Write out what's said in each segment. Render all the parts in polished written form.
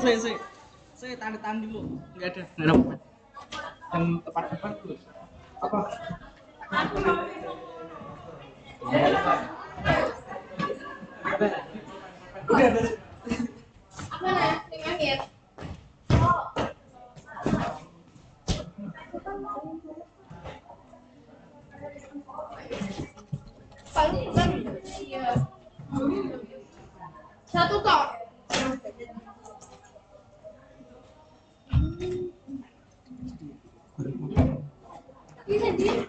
Saya tanda-tanda dulu. Enggak ada. Enggak ada. Yang tepat-tepat terus. Apa? Udah ada. Apa nih? Terakhir. Paling kan iya. Satu tok. Ini dia.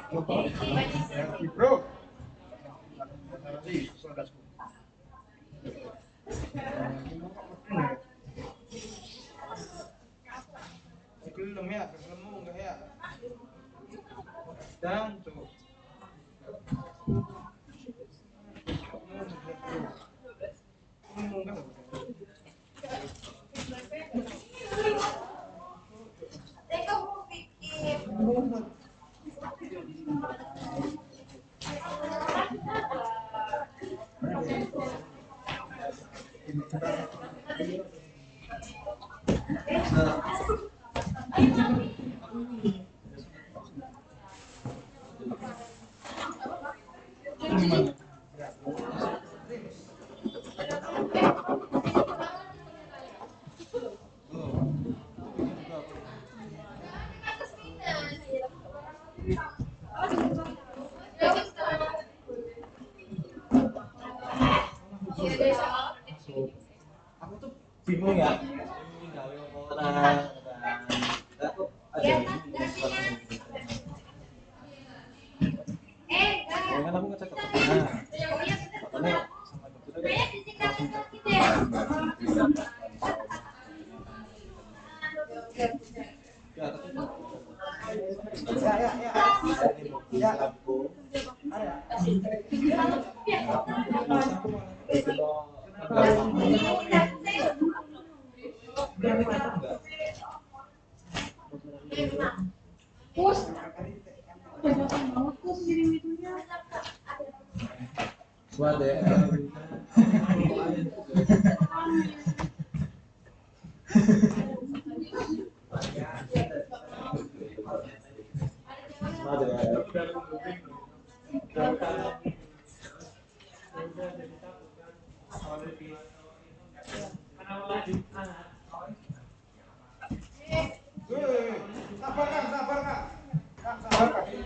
Bro. Belum ya, belum enggak ya. Dan tuh. Enggak. Teka mo, bikin. Aku tuh bingung ya ini gawe apa ora aku ada ini ya kan aku ngecek ke tengah katanya sama dokternya langsung cek ya ya aku Pus. Udah gampang banget pus ngirim itunya. Suade. Sabar Kak, sabar Kak. Kak, sabar Kak.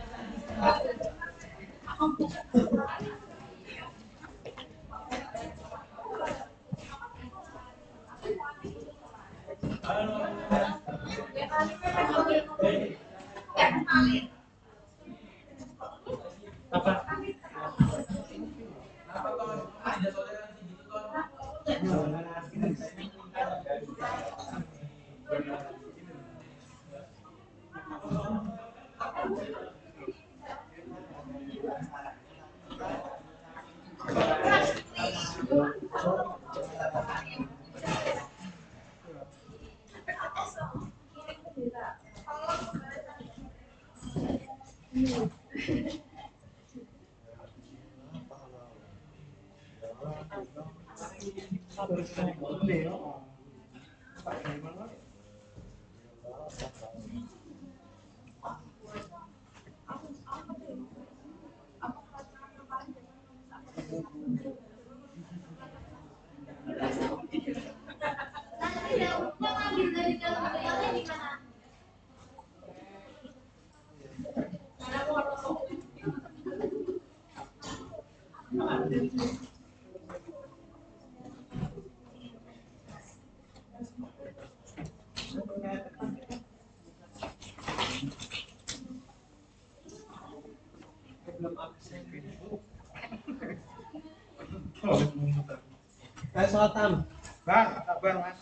Selatan. Bang, sabar Mas.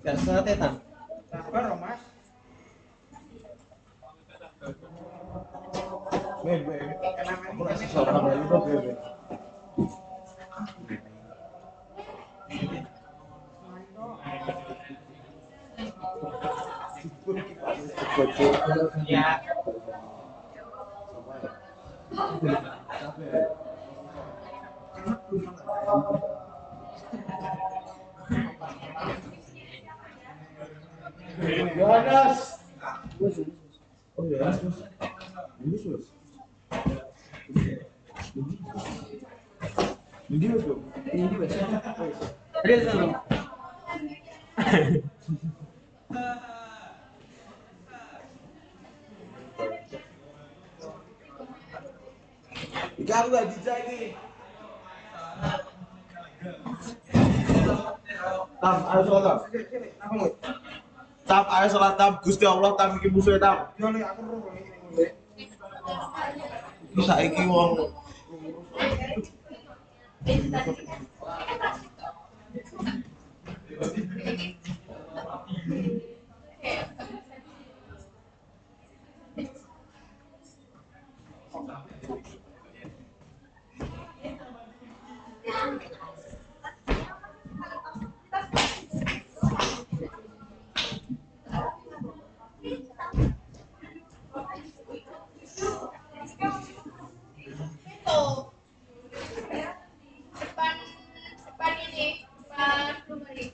Gak selatan. Sabar loh Mas. Bebe. Aku ngasih suara bayi kok bebe. Ya. Yohanes. Oh ya. Ini sus. Ini tuh. Ini biasanya. Ada sama. Ikan gak dijak ini. Tam, ayo soal. Sini, apa mau? Tam ayo salat tam Gusti Allah tam iki musuhe tam. Yo lek aku roh ini kowe. Iki saiki wong depan depan ini depan rumah ini.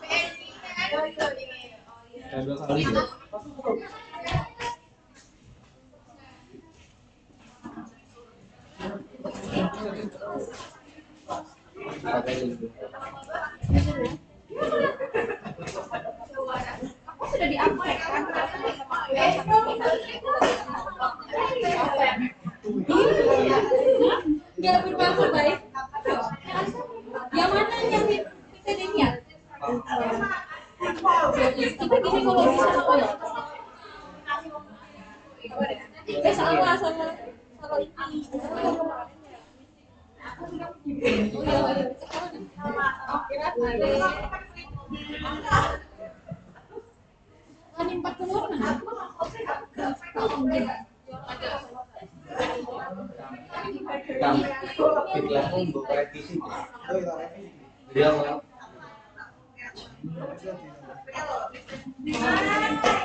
BNI kan? dua kali ya. Aku sudah di-upgrade kan? Nggak bermaksud baik. Yang mana yang kita lihat? Kita gini kalau bisa apa ya? Salah. Ini 40 mana? Tam iki aku mbok revisi. Yo tak revisi. Dia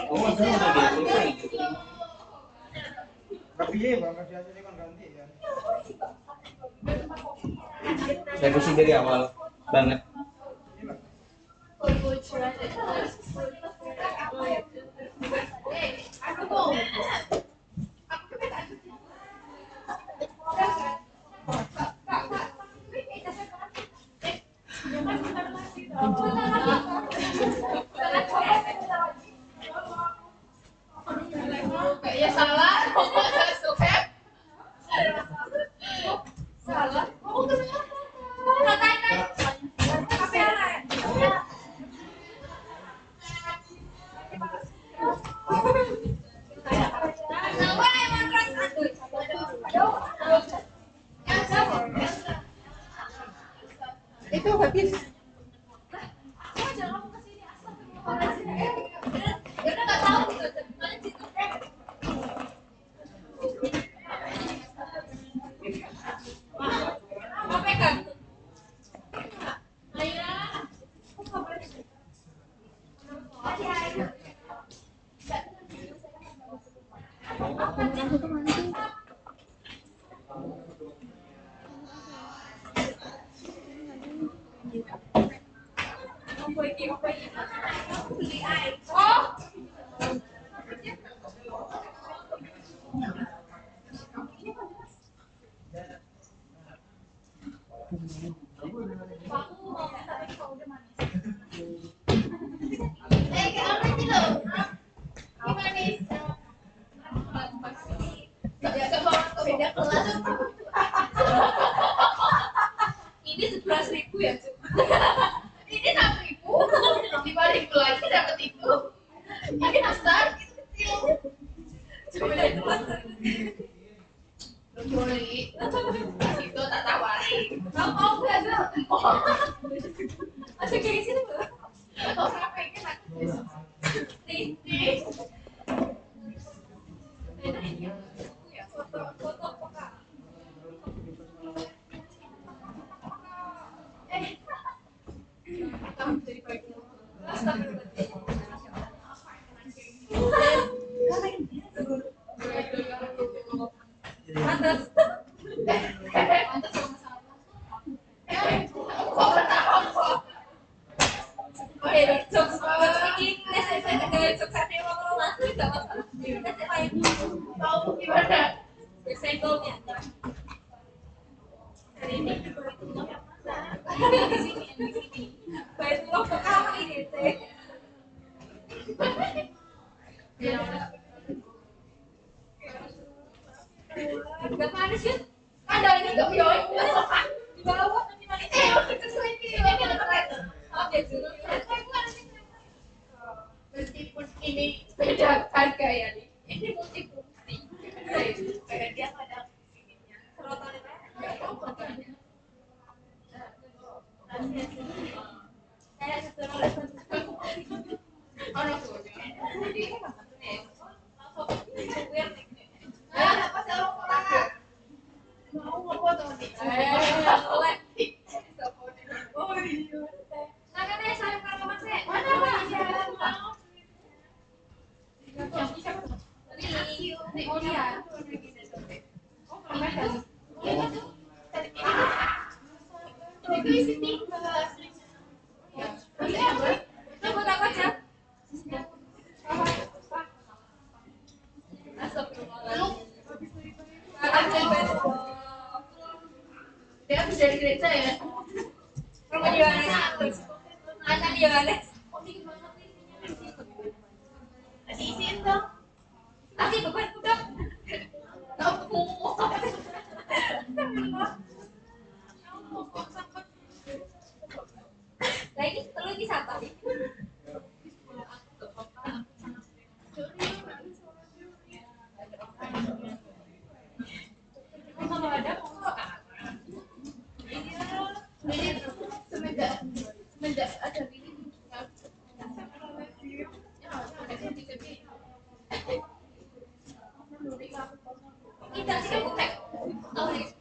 oh, saya udah di Tapi ya Bang, radiasinya kan ganti kan. revisi dari awal banget. Aku tuh. Kayaknya salah. Suka. Salah. Oh, itu habis. Oh. Ini 11.000 ya, Cuk. Ini 6.000. Dibalik lagi dapat itu. Ini besar, itu kecil. Coba lihat. Joli, itu tak tawari. Kamu mau nggak, Cuk? Masuk kayak sini loh. Oh, sampai ini aku. Ini. Gak manis kan? Ada ini gak yoy. beda harga ya nih. Ini multifungsi. Kayak dia ada ininya. Rotornya nggak tahu rotornya. Kayak satu oh no tuh. Jadi apa sih orang mau apa tuh nih? Oh iya. Makanya saya karena masih mana oh dia. Oh keren. Itu isi tinggal. Coba tak baca. Dia habis dari gereja ya. Rumah Yohanes. Anak Yohanes. Diisiin dong. Lagi beban udah. Kamu. Lagi perlu disapa nih. Kalau ada jadi semenjak ada ini kita sih bukan oh ini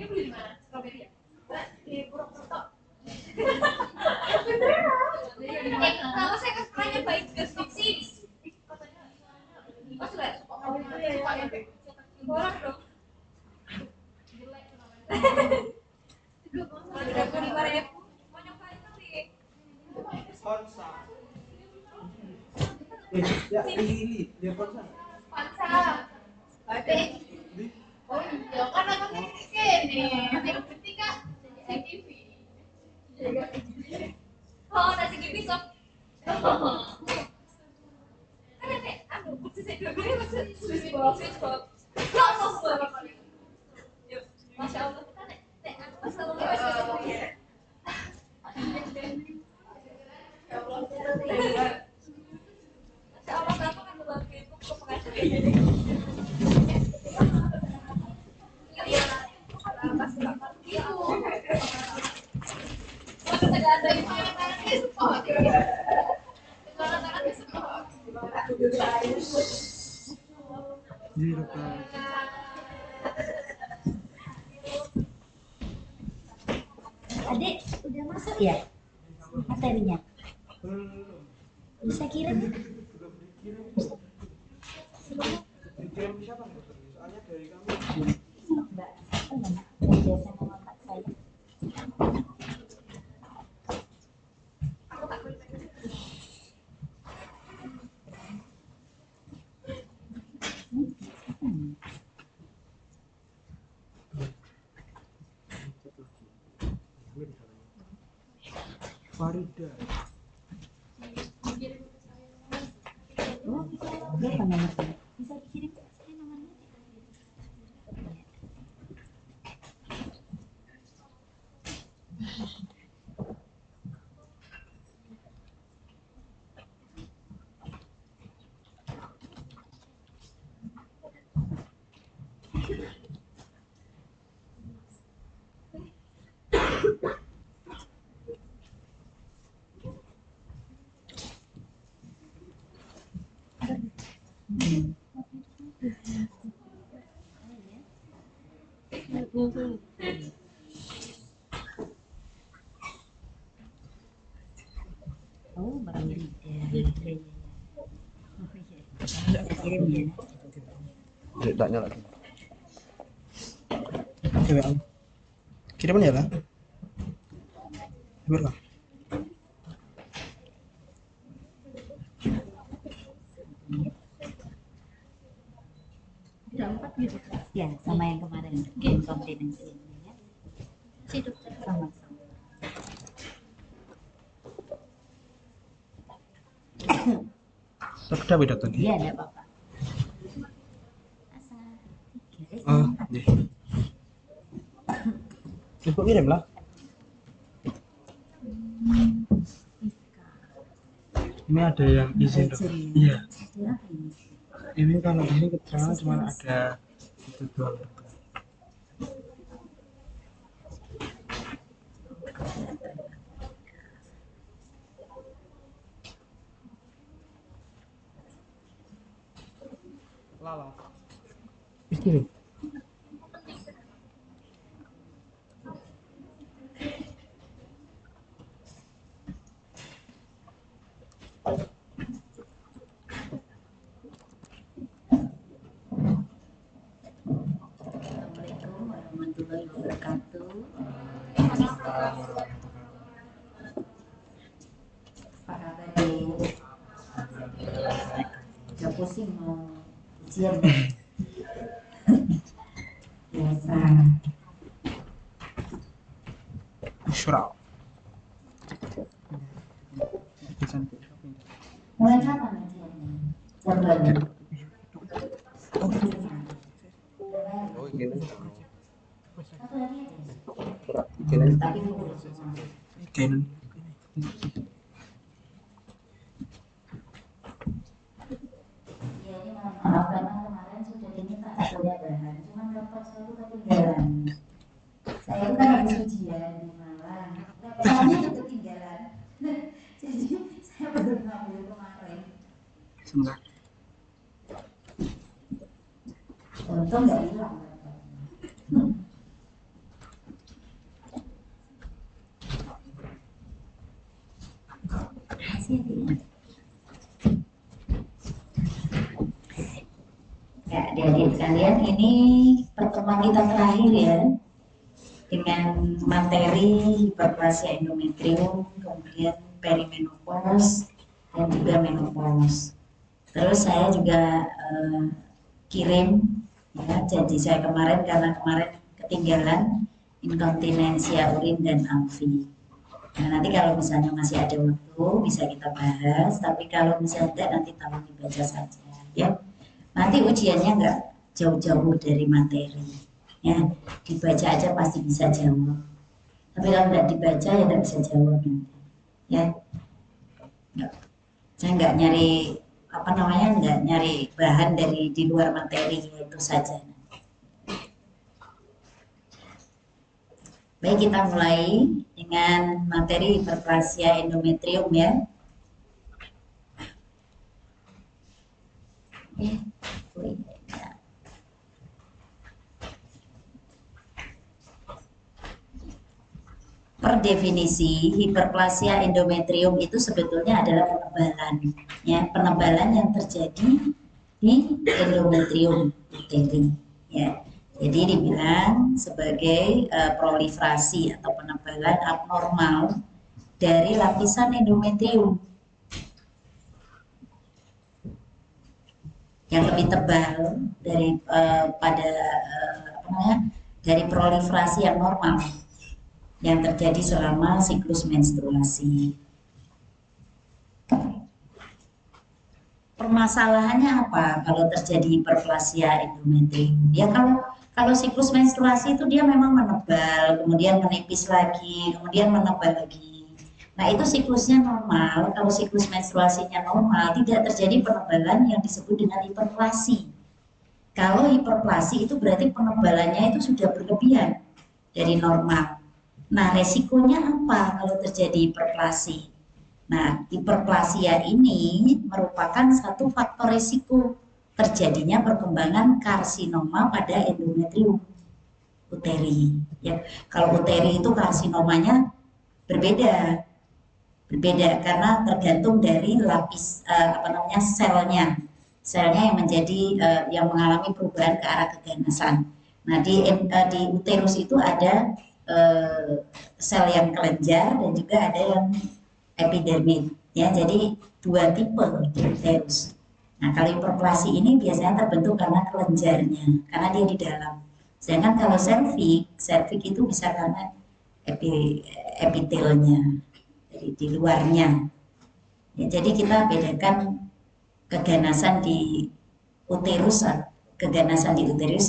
beli di mana? Strawberry ya? Di Purwokerto. Kalau saya kan pernah baik ke sini. Oh sudah. Boleh dong. Udah 5.000. Mau nyobain kali. Sponsor. Ya ini dia sponsor. Pansa. Baik. Oh iya, kan aku kene. Yang penting kan CCTV. Oh, nasi gibi sok. Kan ada aku CCTV masuk switch box. Yuk, Masya Allah. Aku selalu lewat CCTV ya. Masya Allah, kamu kan buat Facebook ke pengajian. Ada yang tangan-tangannya support. Tangan-tangannya support. Adik, udah masuk ya materinya? Bisa kirim? Dikirim siapa? Soalnya dari kami. Mbak, biasa mengontak saya. Farida. Oh, berapa nomornya? Bisa dikirim ke saya nomornya? Oh, barang ini. Kirim ya. Tak nyala lagi. Coba aku. Kiriman ya lah. Berapa? Berempat gitu. Ya, sama yang kemarin. Game kompetensi ya. Si dokter sama-sama. Dokter beda tadi. Iya, ada apa-apa. kirim lah. Ini ada yang izin dok. Iya. Ini kalau ini keterangan cuma ada itu doang. Lala. Kirim. Assalamualaikum warahmatullahi wabarakatuh. Pak kabar deh? Gak pusing mau ujian ya? Biasa. Syurau. Mulai kapan ujiannya? Jam berapa? Oh gini. Satu hari aja. Gini. Tapi full semua. Canon. Ya ini mohon maaf karena kemarin sudah diminta saya bahan, cuman laptop saya itu ketinggalan. Saya itu kan habis ujian di Malang, laptopnya itu ketinggalan. Jadi saya baru ngambil kemarin. Sebentar. Untung nggak hilang laptopnya. Makasih ya, Dik. Ya, adik-adik sekalian, ini pertemuan kita terakhir ya dengan materi hiperplasia endometrium, kemudian perimenopause dan juga menopause. Terus saya juga kirim ya janji saya kemarin karena kemarin ketinggalan inkontinensia urin dan amfi. Nah, nanti kalau misalnya masih ada waktu bisa kita bahas, tapi kalau misalnya tidak nanti tolong dibaca saja ya. Nanti ujiannya nggak jauh-jauh dari materi ya, dibaca aja pasti bisa jawab, tapi kalau nggak dibaca ya nggak bisa jawab nanti ya. Saya nggak nyari nggak nyari bahan dari di luar materi, itu saja. Baik, kita mulai dengan materi hiperplasia endometrium ya. Per definisi, hiperplasia endometrium itu sebetulnya adalah penebalan, ya, penebalan yang terjadi di endometrium uteri, ya. Jadi dibilang sebagai proliferasi atau penebalan abnormal dari lapisan endometrium yang lebih tebal dari dari proliferasi yang normal yang terjadi selama siklus menstruasi. Permasalahannya apa kalau terjadi hiperplasia endometrium? Ya kalau siklus menstruasi itu dia memang menebal, kemudian menipis lagi, kemudian menebal lagi. Nah, itu siklusnya normal. Kalau siklus menstruasinya normal, tidak terjadi penebalan yang disebut dengan hiperplasi. Kalau hiperplasi itu berarti penebalannya itu sudah berlebihan dari normal. Nah, resikonya apa kalau terjadi hiperplasi? Nah, hiperplasia ini merupakan satu faktor risiko terjadinya perkembangan karsinoma pada endometrium uteri. Ya, kalau uteri itu karsinomanya berbeda karena tergantung dari lapis selnya yang menjadi yang mengalami perubahan ke arah keganasan. Nah, di uterus itu ada sel yang kelenjar dan juga ada yang epidermit, ya. Jadi dua tipe uterus. Nah, kalau hiperplasi ini biasanya terbentuk karena kelenjarnya, karena dia di dalam. Sedangkan kalau serviks itu bisa karena epitelnya, dari di luarnya. Ya, jadi kita bedakan keganasan di uterus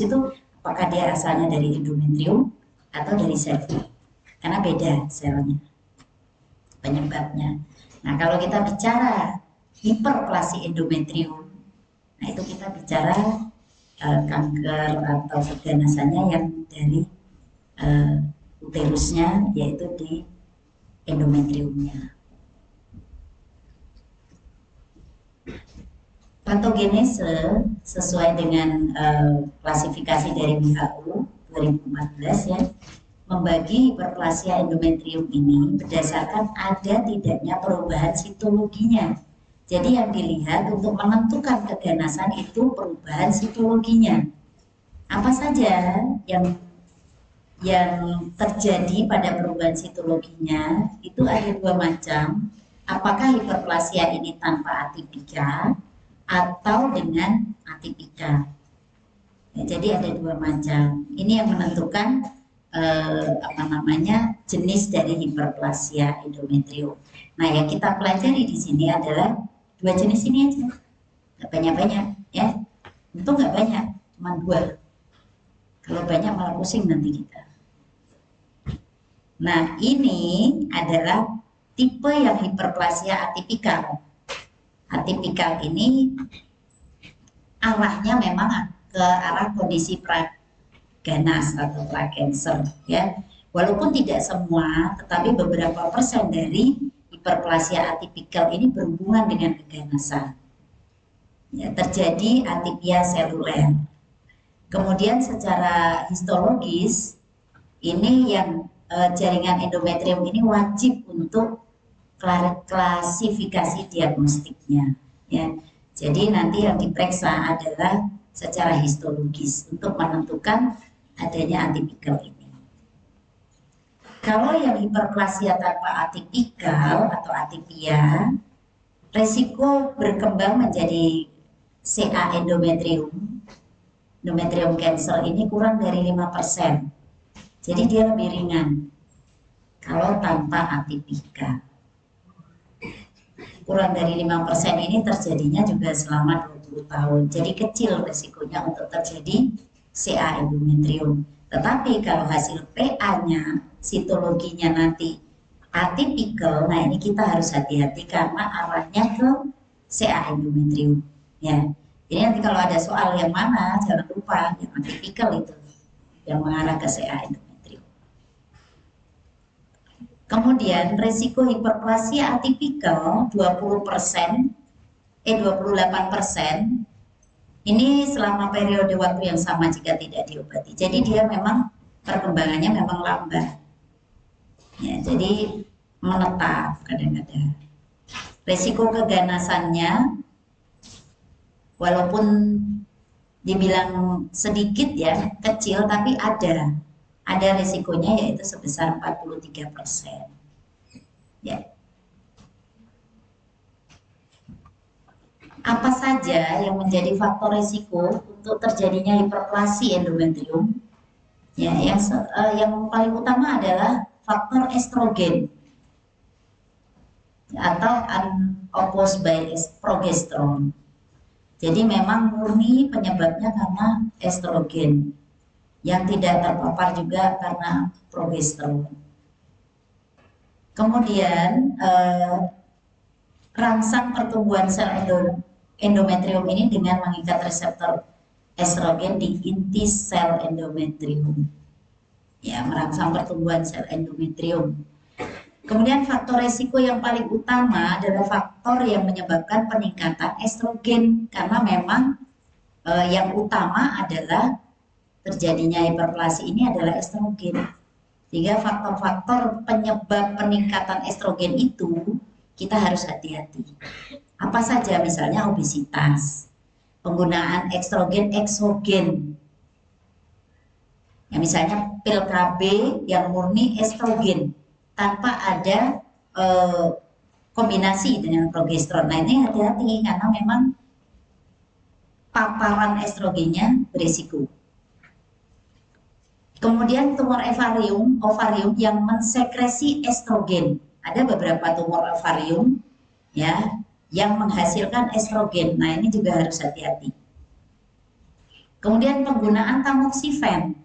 itu apakah dia asalnya dari endometrium atau dari serviks. karena beda selnya penyebabnya. Nah, kalau kita bicara hiperplasi endometrium, nah itu kita bicara kanker atau keganasannya yang dari uterusnya, yaitu di endometriumnya. Patogenese sesuai dengan klasifikasi dari WHO 2014 ya, membagi hiperplasia endometrium ini berdasarkan ada tidaknya perubahan sitologinya. Jadi yang dilihat untuk menentukan keganasan itu perubahan sitologinya. Apa saja yang terjadi pada perubahan sitologinya itu ada dua macam. Apakah hiperplasia ini tanpa atipika atau dengan atipika? Ya, jadi ada dua macam. Ini yang menentukan jenis dari hiperplasia endometrium. Nah, yang kita pelajari di sini adalah dua jenis ini aja, nggak banyak-banyak ya. Itu nggak banyak, cuma dua. Kalau banyak malah pusing nanti kita. Nah, ini adalah tipe yang hiperplasia atipikal. Atipikal ini arahnya memang ke arah kondisi ganas atau prakancer ya. Walaupun tidak semua, tetapi beberapa persen dari hiperplasia atipikal ini berhubungan dengan keganasan. Ya, terjadi atipia seluler. Kemudian secara histologis ini yang jaringan endometrium ini wajib untuk klasifikasi diagnostiknya ya. Jadi nanti yang diperiksa adalah secara histologis untuk menentukan adanya atipikal ini. Kalau yang hiperplasia tanpa atipikal atau atipia, resiko berkembang menjadi CA endometrium cancer ini kurang dari 5%. Jadi dia lebih ringan kalau tanpa atipika. Kurang dari 5% ini terjadinya juga selama 20 tahun. Jadi kecil resikonya untuk terjadi CA endometrium. Tetapi kalau hasil PA-nya, sitologinya nanti atipikal, nah ini kita harus hati-hati karena arahnya ke CA endometrium. Ya. Jadi nanti kalau ada soal yang mana, jangan lupa yang atipikal itu, yang mengarah ke CA endometrium. Kemudian resiko hiperplasia atipikal 28% ini selama periode waktu yang sama jika tidak diobati. Jadi dia memang perkembangannya memang lambat. Ya, jadi menetap kadang-kadang. Resiko keganasannya walaupun dibilang sedikit ya, kecil, tapi ada resikonya, yaitu sebesar 43%. Ya. Apa saja yang menjadi faktor resiko untuk terjadinya hiperplasi endometrium? Ya, yang paling utama adalah faktor estrogen atau unopposed by progesterone. Jadi memang murni penyebabnya karena estrogen, yang tidak terpapar juga karena progesteron. Kemudian rangsang pertumbuhan sel endometrium ini dengan mengikat reseptor estrogen di inti sel endometrium. Ya, merangsang pertumbuhan sel endometrium. Kemudian faktor resiko yang paling utama adalah faktor yang menyebabkan peningkatan estrogen, karena memang yang utama adalah terjadinya hiperplasi ini adalah estrogen. Sehingga faktor-faktor penyebab peningkatan estrogen itu kita harus hati-hati. Apa saja? Misalnya obesitas, penggunaan estrogen eksogen. Ya, misalnya pil KB yang murni estrogen tanpa ada kombinasi dengan progesteron. Nah, ini hati-hati karena memang paparan estrogennya berisiko. Kemudian tumor ovarium yang mensekresi estrogen. Ada beberapa tumor ovarium ya yang menghasilkan estrogen. Nah, ini juga harus hati-hati. Kemudian penggunaan tamoxifen.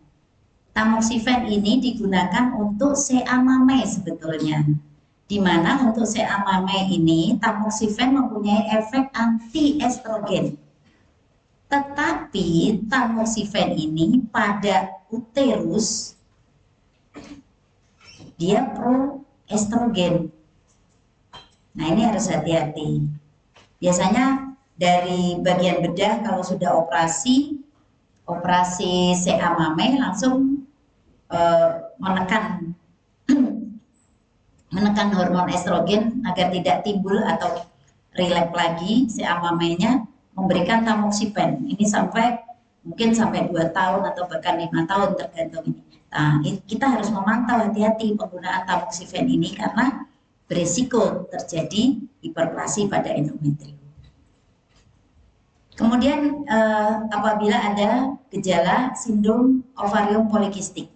Tamoxifen ini digunakan untuk CA mame sebetulnya. Di mana untuk CA mame ini tamoxifen mempunyai efek anti estrogen. Tetapi tamoxifen ini pada uterus dia pro estrogen. Nah, ini harus hati-hati. Biasanya dari bagian bedah kalau sudah operasi CA mame langsung menekan hormon estrogen agar tidak timbul atau relapse lagi CA mamenya, memberikan tamoxifen. Ini mungkin sampai 2 tahun atau bahkan 5 tahun tergantung ini. Nah, kita harus memantau hati-hati penggunaan tamoxifen ini karena berisiko terjadi hiperplasi pada endometrium. Kemudian apabila ada gejala sindrom ovarium polikistik,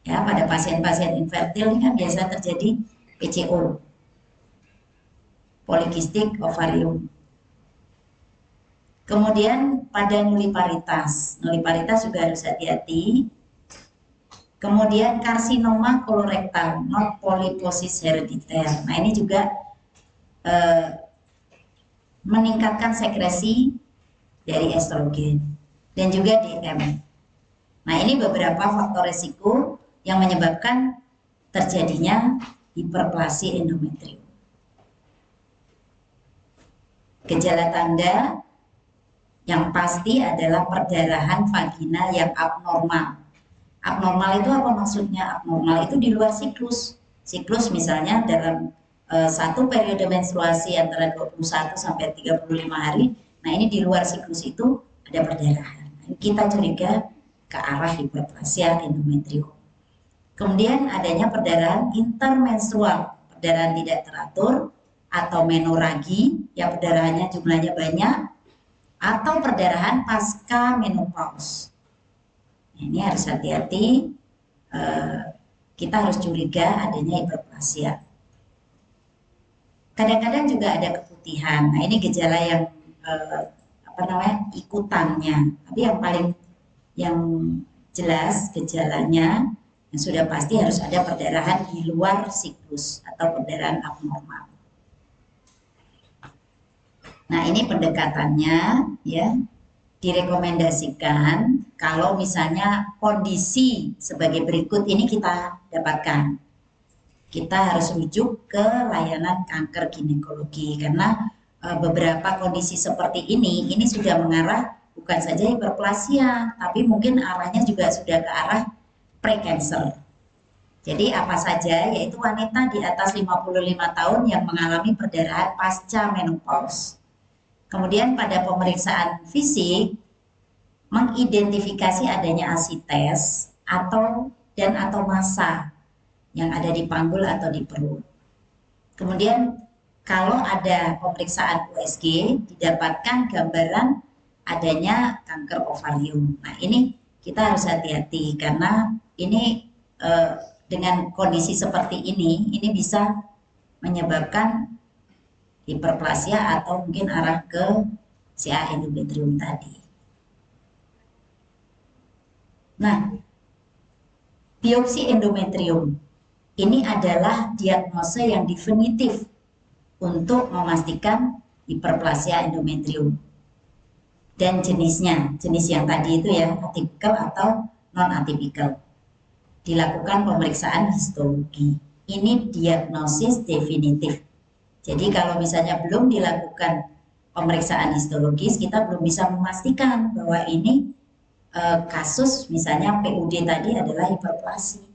ya pada pasien-pasien infertil ini kan biasa terjadi PCO, polikistik ovarium. Kemudian pada nuliparitas juga harus hati-hati. Kemudian karsinoma kolorektal, non poliposis herediter. Nah, ini juga meningkatkan sekresi dari estrogen dan juga DM. Nah, ini beberapa faktor risiko yang menyebabkan terjadinya hiperplasi endometrium. Gejala tanda yang pasti adalah perdarahan vagina yang abnormal. Abnormal itu apa maksudnya? Abnormal itu di luar siklus. Siklus misalnya dalam satu periode menstruasi antara 21 sampai 35 hari. Nah, ini di luar siklus itu ada perdarahan. Kita curiga ke arah hiperplasia endometrium. Kemudian adanya perdarahan intermenstrual, perdarahan tidak teratur atau menoragi, ya perdarahannya jumlahnya banyak, atau perdarahan pasca menopause. Ini harus hati-hati, kita harus curiga adanya hiperplasia. Kadang-kadang juga ada keputihan. Nah, ini gejala yang ikutannya. Tapi yang jelas gejalanya yang sudah pasti harus ada perdarahan di luar siklus atau perdarahan abnormal. Nah, ini pendekatannya ya. Direkomendasikan kalau misalnya kondisi sebagai berikut ini kita dapatkan, kita harus rujuk ke layanan kanker ginekologi karena beberapa kondisi seperti ini sudah mengarah bukan saja hiperplasia, tapi mungkin arahnya juga sudah ke arah precancer. Jadi apa saja, yaitu wanita di atas 55 tahun yang mengalami perdarahan pasca menopause. Kemudian pada pemeriksaan fisik mengidentifikasi adanya asites atau massa yang ada di panggul atau di perut. Kemudian kalau ada pemeriksaan USG didapatkan gambaran adanya kanker ovarium. Nah, ini kita harus hati-hati karena ini dengan kondisi seperti ini bisa menyebabkan hiperplasia atau mungkin arah ke CA endometrium tadi. Nah, biopsi endometrium ini adalah diagnosa yang definitif untuk memastikan hiperplasia endometrium dan jenisnya, jenis yang tadi itu ya, atipikal atau non atipikal. Dilakukan pemeriksaan histologi. Ini diagnosis definitif. Jadi kalau misalnya belum dilakukan pemeriksaan histologis, kita belum bisa memastikan bahwa ini kasus misalnya PUD tadi adalah hiperplasi.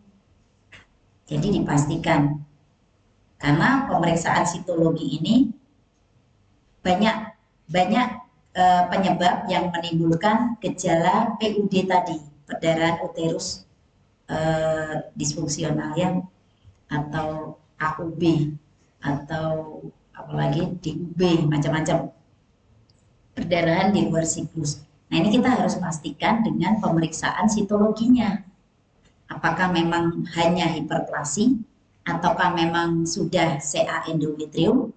Jadi dipastikan. Karena pemeriksaan sitologi ini banyak penyebab yang menimbulkan gejala PUD tadi, perdarahan uterus disfungsional yang atau AUB atau apalagi DUB, macam-macam perdarahan di luar siklus. Nah, ini kita harus pastikan dengan pemeriksaan sitologinya. Apakah memang hanya hiperplasi ataukah memang sudah CA endometrium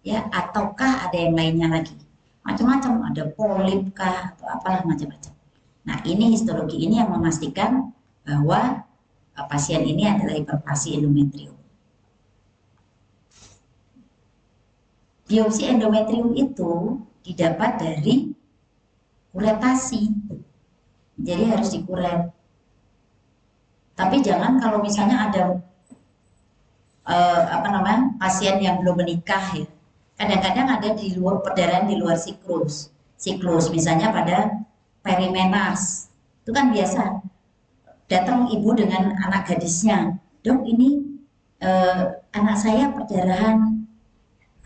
ya, ataukah ada yang lainnya lagi. Macam-macam, ada polip kah atau apalah macam-macam. Nah, ini histologi ini yang memastikan bahwa pasien ini adalah hiperplasi endometrium. Biopsi endometrium itu didapat dari kuretasi, jadi harus dikuret. Tapi jangan kalau misalnya ada pasien yang belum menikah ya, kadang-kadang ada di luar perdarahan di luar siklus, misalnya pada perimenars, itu kan biasa datang ibu dengan anak gadisnya, dok ini anak saya perdarahan,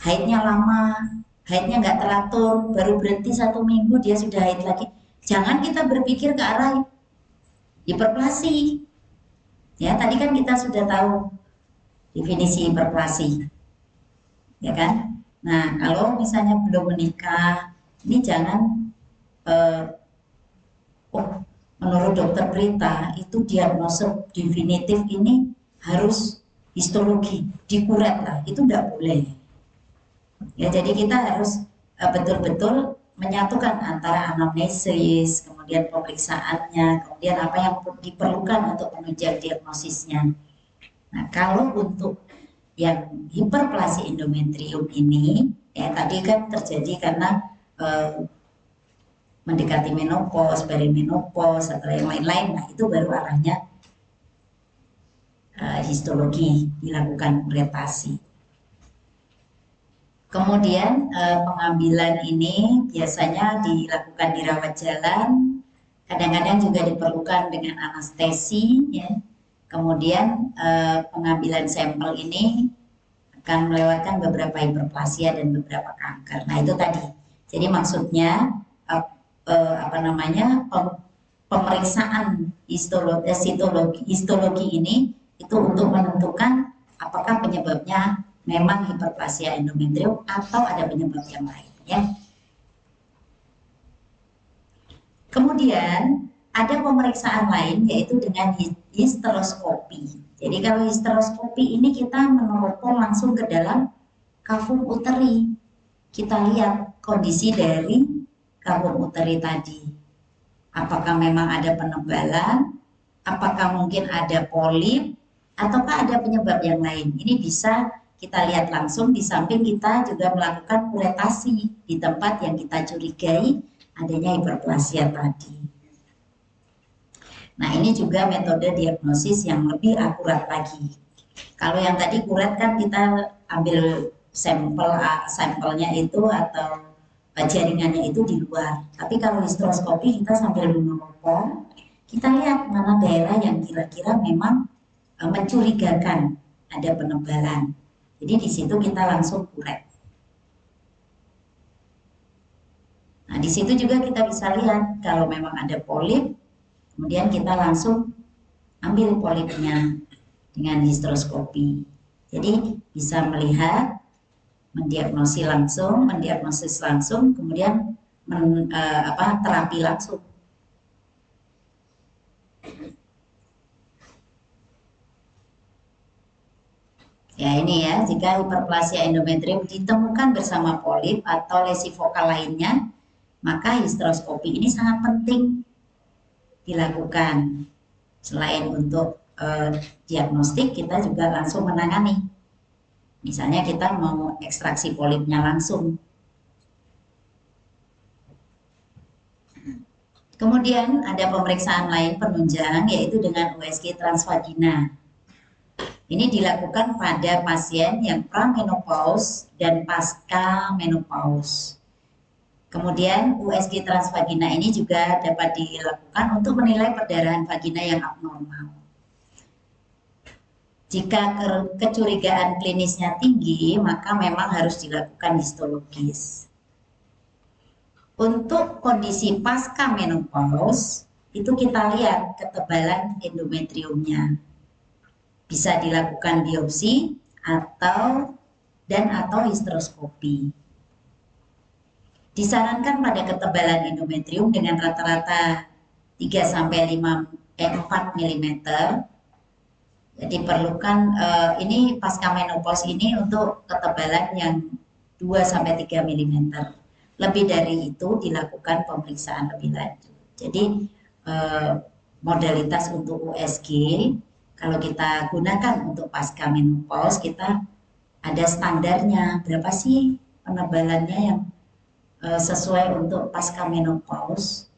haidnya lama, haidnya nggak teratur, baru berhenti 1 minggu dia sudah haid lagi. Jangan kita berpikir ke arah hiperplasi. Ya, tadi kan kita sudah tahu definisi hiperplasi, ya kan? Nah, kalau misalnya belum menikah, ini jangan, menurut dokter Prita itu diagnosa definitif ini harus histologi, dikuret lah, itu nggak boleh. Ya, jadi kita harus betul-betul menyatukan antara anamnesis, kemudian pemeriksaannya, kemudian apa yang diperlukan untuk menunjang diagnosisnya. Nah, kalau untuk yang hiperplasi endometrium ini, ya tadi kan terjadi karena mendekati menopause, perimenopause, atau yang lain-lain, nah itu baru arahnya histologi, dilakukan kuretasi. Kemudian pengambilan ini biasanya dilakukan di rawat jalan, kadang-kadang juga diperlukan dengan anestesi, ya. Kemudian pengambilan sampel ini akan melewatkan beberapa hiperplasia dan beberapa kanker. Nah itu tadi. Jadi maksudnya pemeriksaan histologi ini itu untuk menentukan apakah penyebabnya memang hiperplasia endometrium atau ada penyebab yang lain, ya. Kemudian ada pemeriksaan lain yaitu dengan histeroskopi. Jadi kalau histeroskopi ini kita meneropong langsung ke dalam kavum uteri. Kita lihat kondisi dari kavum uteri tadi. Apakah memang ada penebalan, apakah mungkin ada polip, ataukah ada penyebab yang lain. Ini bisa kita lihat langsung, di samping kita juga melakukan kuretasi di tempat yang kita curigai adanya hiperplasia tadi. Nah ini juga metode diagnosis yang lebih akurat lagi. Kalau yang tadi kuret kan kita ambil sampelnya itu atau jaringannya itu di luar. Tapi kalau histeroskopi kita sambil meneropong, kita lihat mana daerah yang kira-kira memang mencurigakan ada penebalan. Jadi di situ kita langsung kuret. Nah di situ juga kita bisa lihat kalau memang ada polip, kemudian kita langsung ambil polipnya dengan histeroskopi. Jadi bisa melihat, mendiagnosis langsung, kemudian terapi langsung. Ya ini ya, jika hiperplasia endometrium ditemukan bersama polip atau lesi vokal lainnya, maka histeroskopi ini sangat penting dilakukan. Selain untuk diagnostik, kita juga langsung menangani. Misalnya kita mau ekstraksi polipnya langsung. Kemudian ada pemeriksaan lain penunjang yaitu dengan USG transvagina. Ini dilakukan pada pasien yang pramenopause dan pasca menopause. Kemudian USG transvagina ini juga dapat dilakukan untuk menilai perdarahan vagina yang abnormal. Jika kecurigaan klinisnya tinggi, maka memang harus dilakukan histologis. Untuk kondisi pasca menopause, itu kita lihat ketebalan endometriumnya. Bisa dilakukan biopsi atau histeroskopi. Disarankan pada ketebalan endometrium dengan rata-rata 4 mm. Jadi perlukan ini pasca menopause ini untuk ketebalan yang 2-3 mm. Lebih dari itu dilakukan pemeriksaan lebih lanjut. Jadi modalitas untuk USG, kalau kita gunakan untuk pasca menopause, kita ada standarnya berapa sih penebalannya yang sesuai untuk pasca menopause.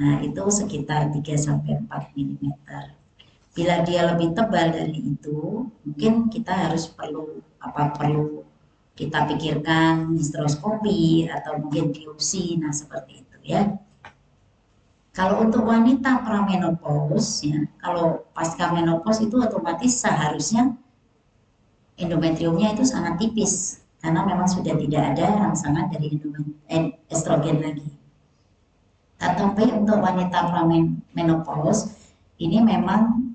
Nah, itu sekitar 3-4 mm. Bila dia lebih tebal dari itu, mungkin kita perlu kita pikirkan histeroskopi atau mungkin biopsi, nah seperti itu ya. Kalau untuk wanita pramenopause ya, kalau pasca menopause itu otomatis seharusnya endometriumnya itu sangat tipis karena memang sudah tidak ada rangsangan dari estrogen lagi. Tetapi untuk wanita pramenopause ini memang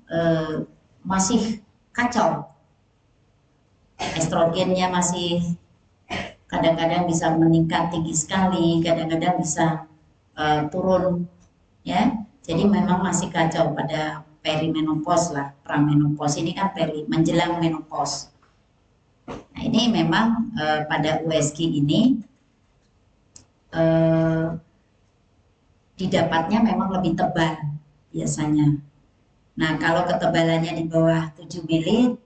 masih kacau, estrogennya masih kadang-kadang bisa meningkat tinggi sekali, kadang-kadang bisa turun ya. Jadi memang masih kacau pada perimenopause lah. Pramenopause ini kan menjelang menopause. Nah, ini memang pada USG ini didapatnya memang lebih tebal biasanya. Nah, kalau ketebalannya di bawah 7 mili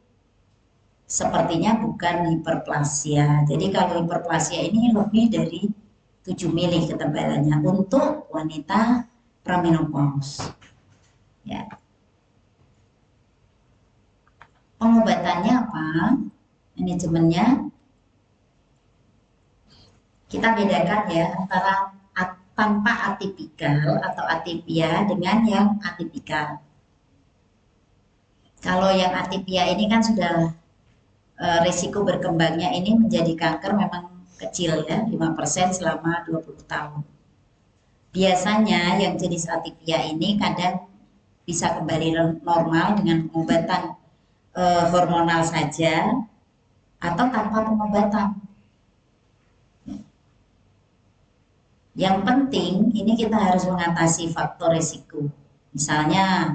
sepertinya bukan hiperplasia. Jadi kalau hiperplasia ini lebih dari 7 mili ketebalannya untuk wanita premenopause. Ya. Pengobatannya apa? Manajemennya kita bedakan ya antara tanpa atipikal atau atipia dengan yang atipikal. Kalau yang atipia ini kan sudah risiko berkembangnya ini menjadi kanker memang kecil ya, 5% selama 20 tahun. Biasanya yang jenis atipia ini kadang bisa kembali normal dengan pengobatan hormonal saja atau tanpa pengobatan. Yang penting ini kita harus mengatasi faktor risiko. Misalnya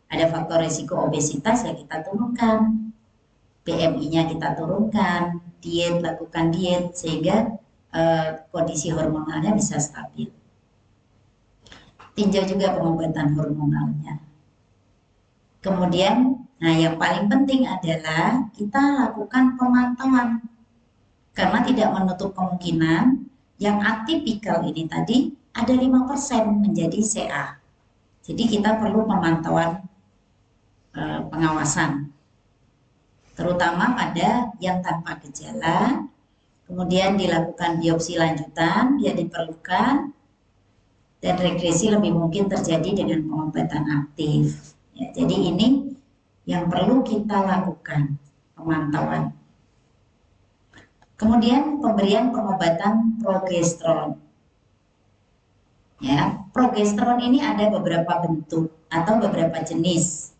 ada faktor risiko obesitas ya kita turunkan, BMI-nya kita turunkan, lakukan diet sehingga kondisi hormonalnya bisa stabil. Tinjau juga pengobatan hormonalnya. Kemudian, nah yang paling penting adalah kita lakukan pemantauan karena tidak menutup kemungkinan yang atipikal ini tadi ada 5% menjadi CA. Jadi kita perlu pemantauan pengawasan, terutama pada yang tanpa gejala, kemudian dilakukan biopsi lanjutan bila diperlukan, dan regresi lebih mungkin terjadi dengan pengobatan aktif. Ya, jadi ini yang perlu kita lakukan, pemantauan. Kemudian pemberian pengobatan progesteron. Ya, progesteron ini ada beberapa bentuk atau beberapa jenis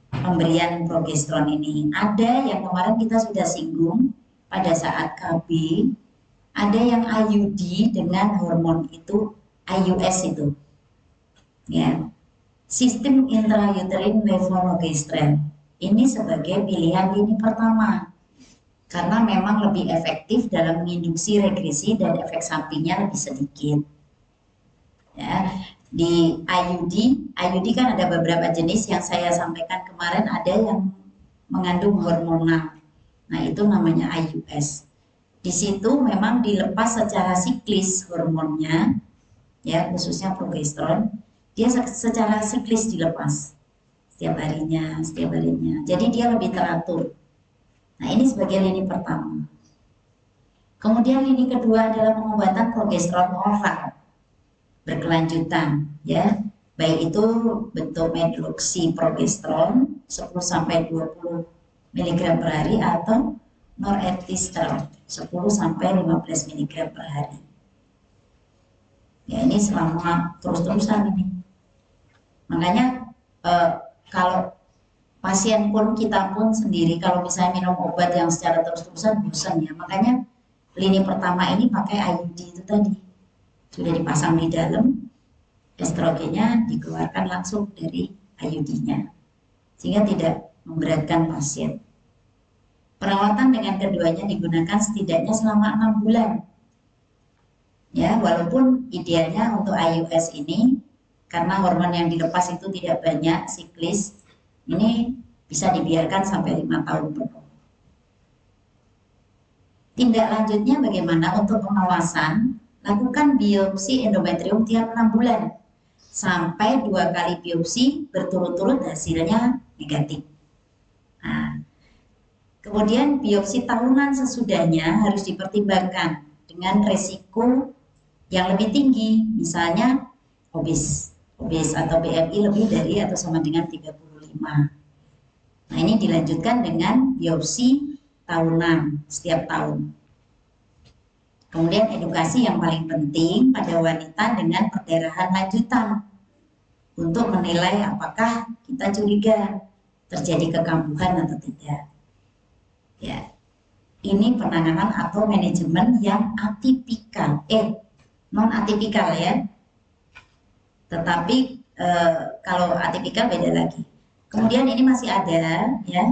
pemberian progesteron ini. Ada yang kemarin kita sudah singgung pada saat KB, ada yang IUD dengan hormon itu IUS itu. Ya. Sistem intrauterine levonorgestrel ini sebagai pilihan lini pertama karena memang lebih efektif dalam menginduksi regresi dan efek sampingnya lebih sedikit. Ya, di IUD kan ada beberapa jenis yang saya sampaikan kemarin, ada yang mengandung hormonal. Nah, itu namanya IUS. Di situ memang dilepas secara siklis hormonnya, ya khususnya progesteron, dia secara siklis dilepas setiap harinya. Jadi dia lebih teratur. Nah, ini sebagai lini pertama. Kemudian lini kedua adalah pengobatan progesteron oral berkelanjutan, ya, baik itu bentuk medroxyprogesterone 10-20 mg per hari atau norepinephrine 10-15 mg per hari. Ya, ini selama terus-terusan ini. Makanya kalau pasien pun, kita pun sendiri kalau misalnya minum obat yang secara terus-terusan bosan ya. Makanya lini pertama ini pakai IUD itu tadi. Sudah dipasang di dalam, estrogennya dikeluarkan langsung dari IUD-nya, sehingga tidak memberatkan pasien. Perawatan dengan keduanya digunakan setidaknya selama 6 bulan. Ya, walaupun idealnya untuk IUS ini karena hormon yang dilepas itu tidak banyak, siklis, ini bisa dibiarkan sampai 5 tahun penuh. Tindak lanjutnya bagaimana untuk pengawasan? Lakukan biopsi endometrium tiap 6 bulan sampai 2 kali biopsi berturut-turut hasilnya negatif. Nah, kemudian biopsi tahunan sesudahnya harus dipertimbangkan dengan resiko yang lebih tinggi, misalnya obes atau BMI lebih dari atau sama dengan 35. Nah, ini dilanjutkan dengan biopsi tahunan setiap tahun. Kemudian edukasi yang paling penting pada wanita dengan perdarahan lanjutan untuk menilai apakah kita curiga terjadi kekambuhan atau tidak. Ya, ini penanganan atau manajemen yang atipikal, non atipikal ya. Tetapi kalau atipikal beda lagi. Kemudian ini masih ada ya.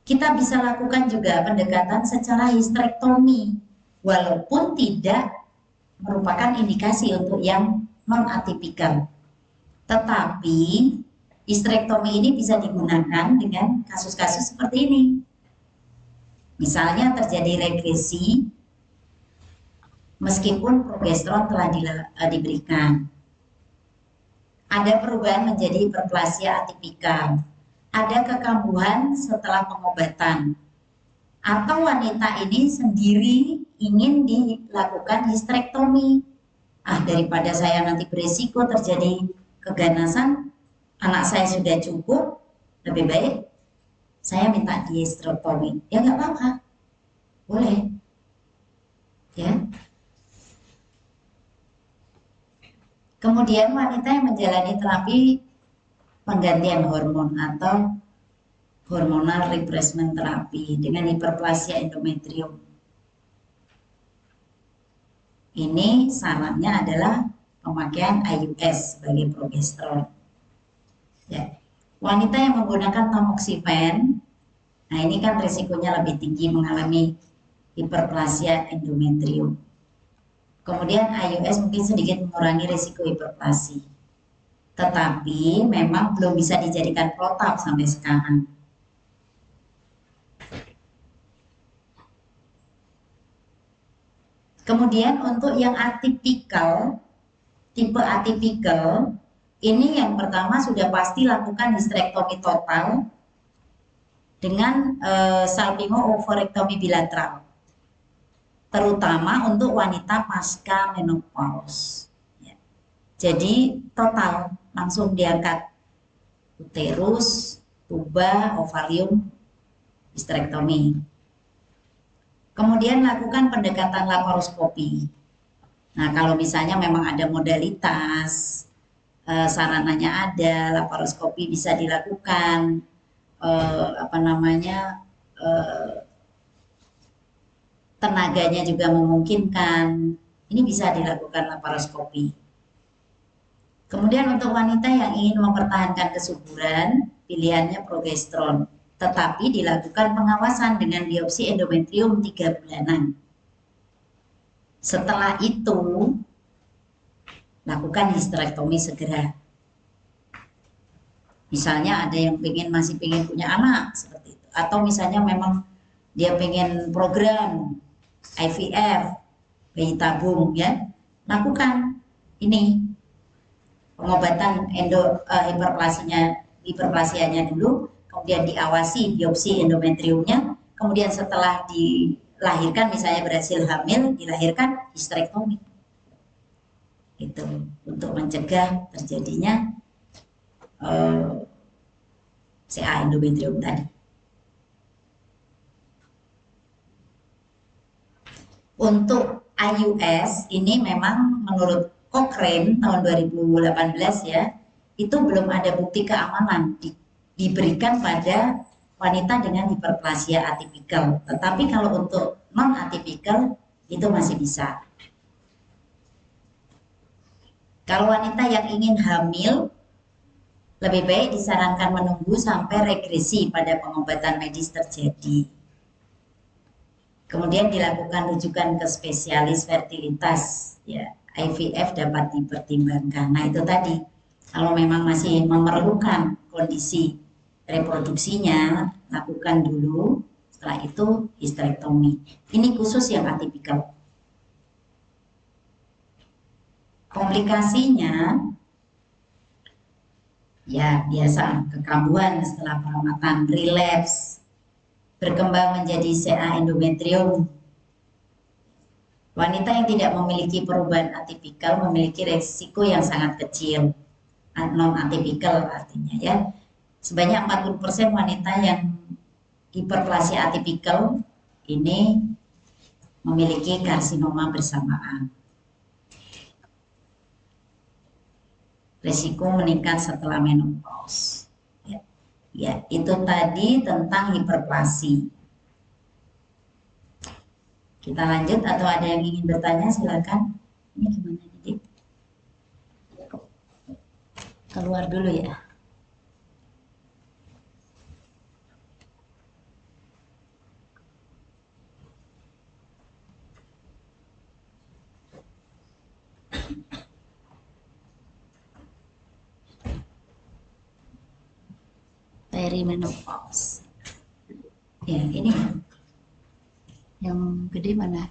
Kita bisa lakukan juga pendekatan secara histerektomi walaupun tidak merupakan indikasi untuk yang non atipikal. Tetapi histerektomi ini bisa digunakan dengan kasus-kasus seperti ini. Misalnya terjadi regresi meskipun progesteron telah diberikan. Ada perubahan menjadi hiperplasia atipikal. Ada kekambuhan setelah pengobatan. Atau wanita ini sendiri ingin dilakukan histerektomi. Daripada saya nanti beresiko terjadi keganasan, anak saya sudah cukup, lebih baik saya minta di histerektomi. Ya nggak apa-apa, boleh. Ya. Kemudian wanita yang menjalani terapi penggantian hormon atau hormonal replacement terapi dengan hiperplasia endometrium. Ini sarannya adalah pemakaian IUS sebagai progesteron. Ya. Wanita yang menggunakan tamoxifen, nah ini kan risikonya lebih tinggi mengalami hiperplasia endometrium. Kemudian IUS mungkin sedikit mengurangi risiko hiperplasi. Tetapi memang belum bisa dijadikan protap sampai sekarang. Kemudian untuk yang atipikal, tipe atipikal, ini yang pertama sudah pasti lakukan histerektomi total dengan salpingo-ovarektomi bilateral, terutama untuk wanita pasca menopause. Ya. Jadi total langsung diangkat uterus, tuba, ovarium, histerektomi. Kemudian lakukan pendekatan laparoskopi. Nah, kalau misalnya memang ada modalitas, sarananya ada, laparoskopi bisa dilakukan, tenaganya juga memungkinkan, ini bisa dilakukan laparoskopi. Kemudian untuk wanita yang ingin mempertahankan kesuburan, pilihannya progesteron. Tetapi dilakukan pengawasan dengan biopsi endometrium 3 bulanan. Setelah itu, lakukan histerektomi segera. Misalnya ada yang masih pengen punya anak, seperti itu. Atau misalnya memang dia pengen program IVF, bayi tabung, ya, lakukan ini pengobatan hiperplasianya dulu, kemudian diawasi biopsi endometriumnya, kemudian setelah dilahirkan misalnya berhasil hamil, dilahirkan histerektomi. Itu untuk mencegah terjadinya CA endometrium tadi. Untuk IUS ini memang menurut Cochrane tahun 2018 ya, itu belum ada bukti keamanan diberikan pada wanita dengan hiperplasia atipikal. Tetapi kalau untuk non atipikal itu masih bisa. Kalau wanita yang ingin hamil, lebih baik disarankan menunggu sampai regresi pada pengobatan medis terjadi. Kemudian dilakukan rujukan ke spesialis fertilitas, ya, IVF dapat dipertimbangkan. Nah itu tadi, kalau memang masih memerlukan kondisi reproduksinya, lakukan dulu, setelah itu histerektomi. Ini khusus yang atipikal. Komplikasinya, ya biasa, kekambuhan setelah perawatan, relapse, berkembang menjadi CA endometrium. Wanita yang tidak memiliki perubahan atipikal memiliki resiko yang sangat kecil, non atipikal artinya ya. Sebanyak 40% wanita yang hiperplasia atipikal ini memiliki karsinoma bersamaan. Resiko meningkat setelah menopause. Ya, itu tadi tentang hiperplasi. Kita lanjut atau ada yang ingin bertanya silakan. Ini gimana Didik? Keluar dulu ya. Perimenopause. Ya, ini yang gede mana?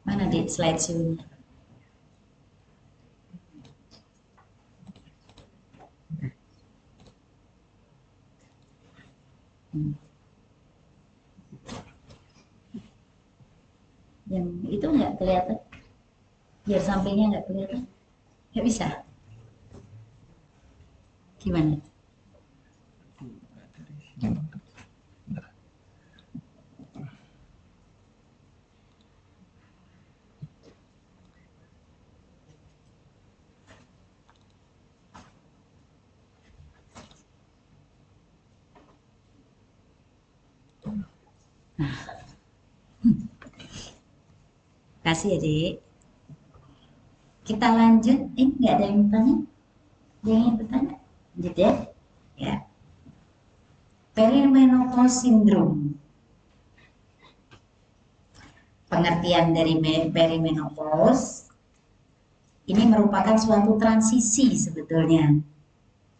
Mana di slide show-nya? Yang itu nggak kelihatan, biar sampingnya nggak kelihatan, nggak bisa. Gimana? Kasih ya Dek. Kita lanjut. Nggak ada yang bertanya? Ada yang ingin bertanya? Lanjut ya. Ya. Perimenopause syndrome. Pengertian dari perimenopause ini merupakan suatu transisi sebetulnya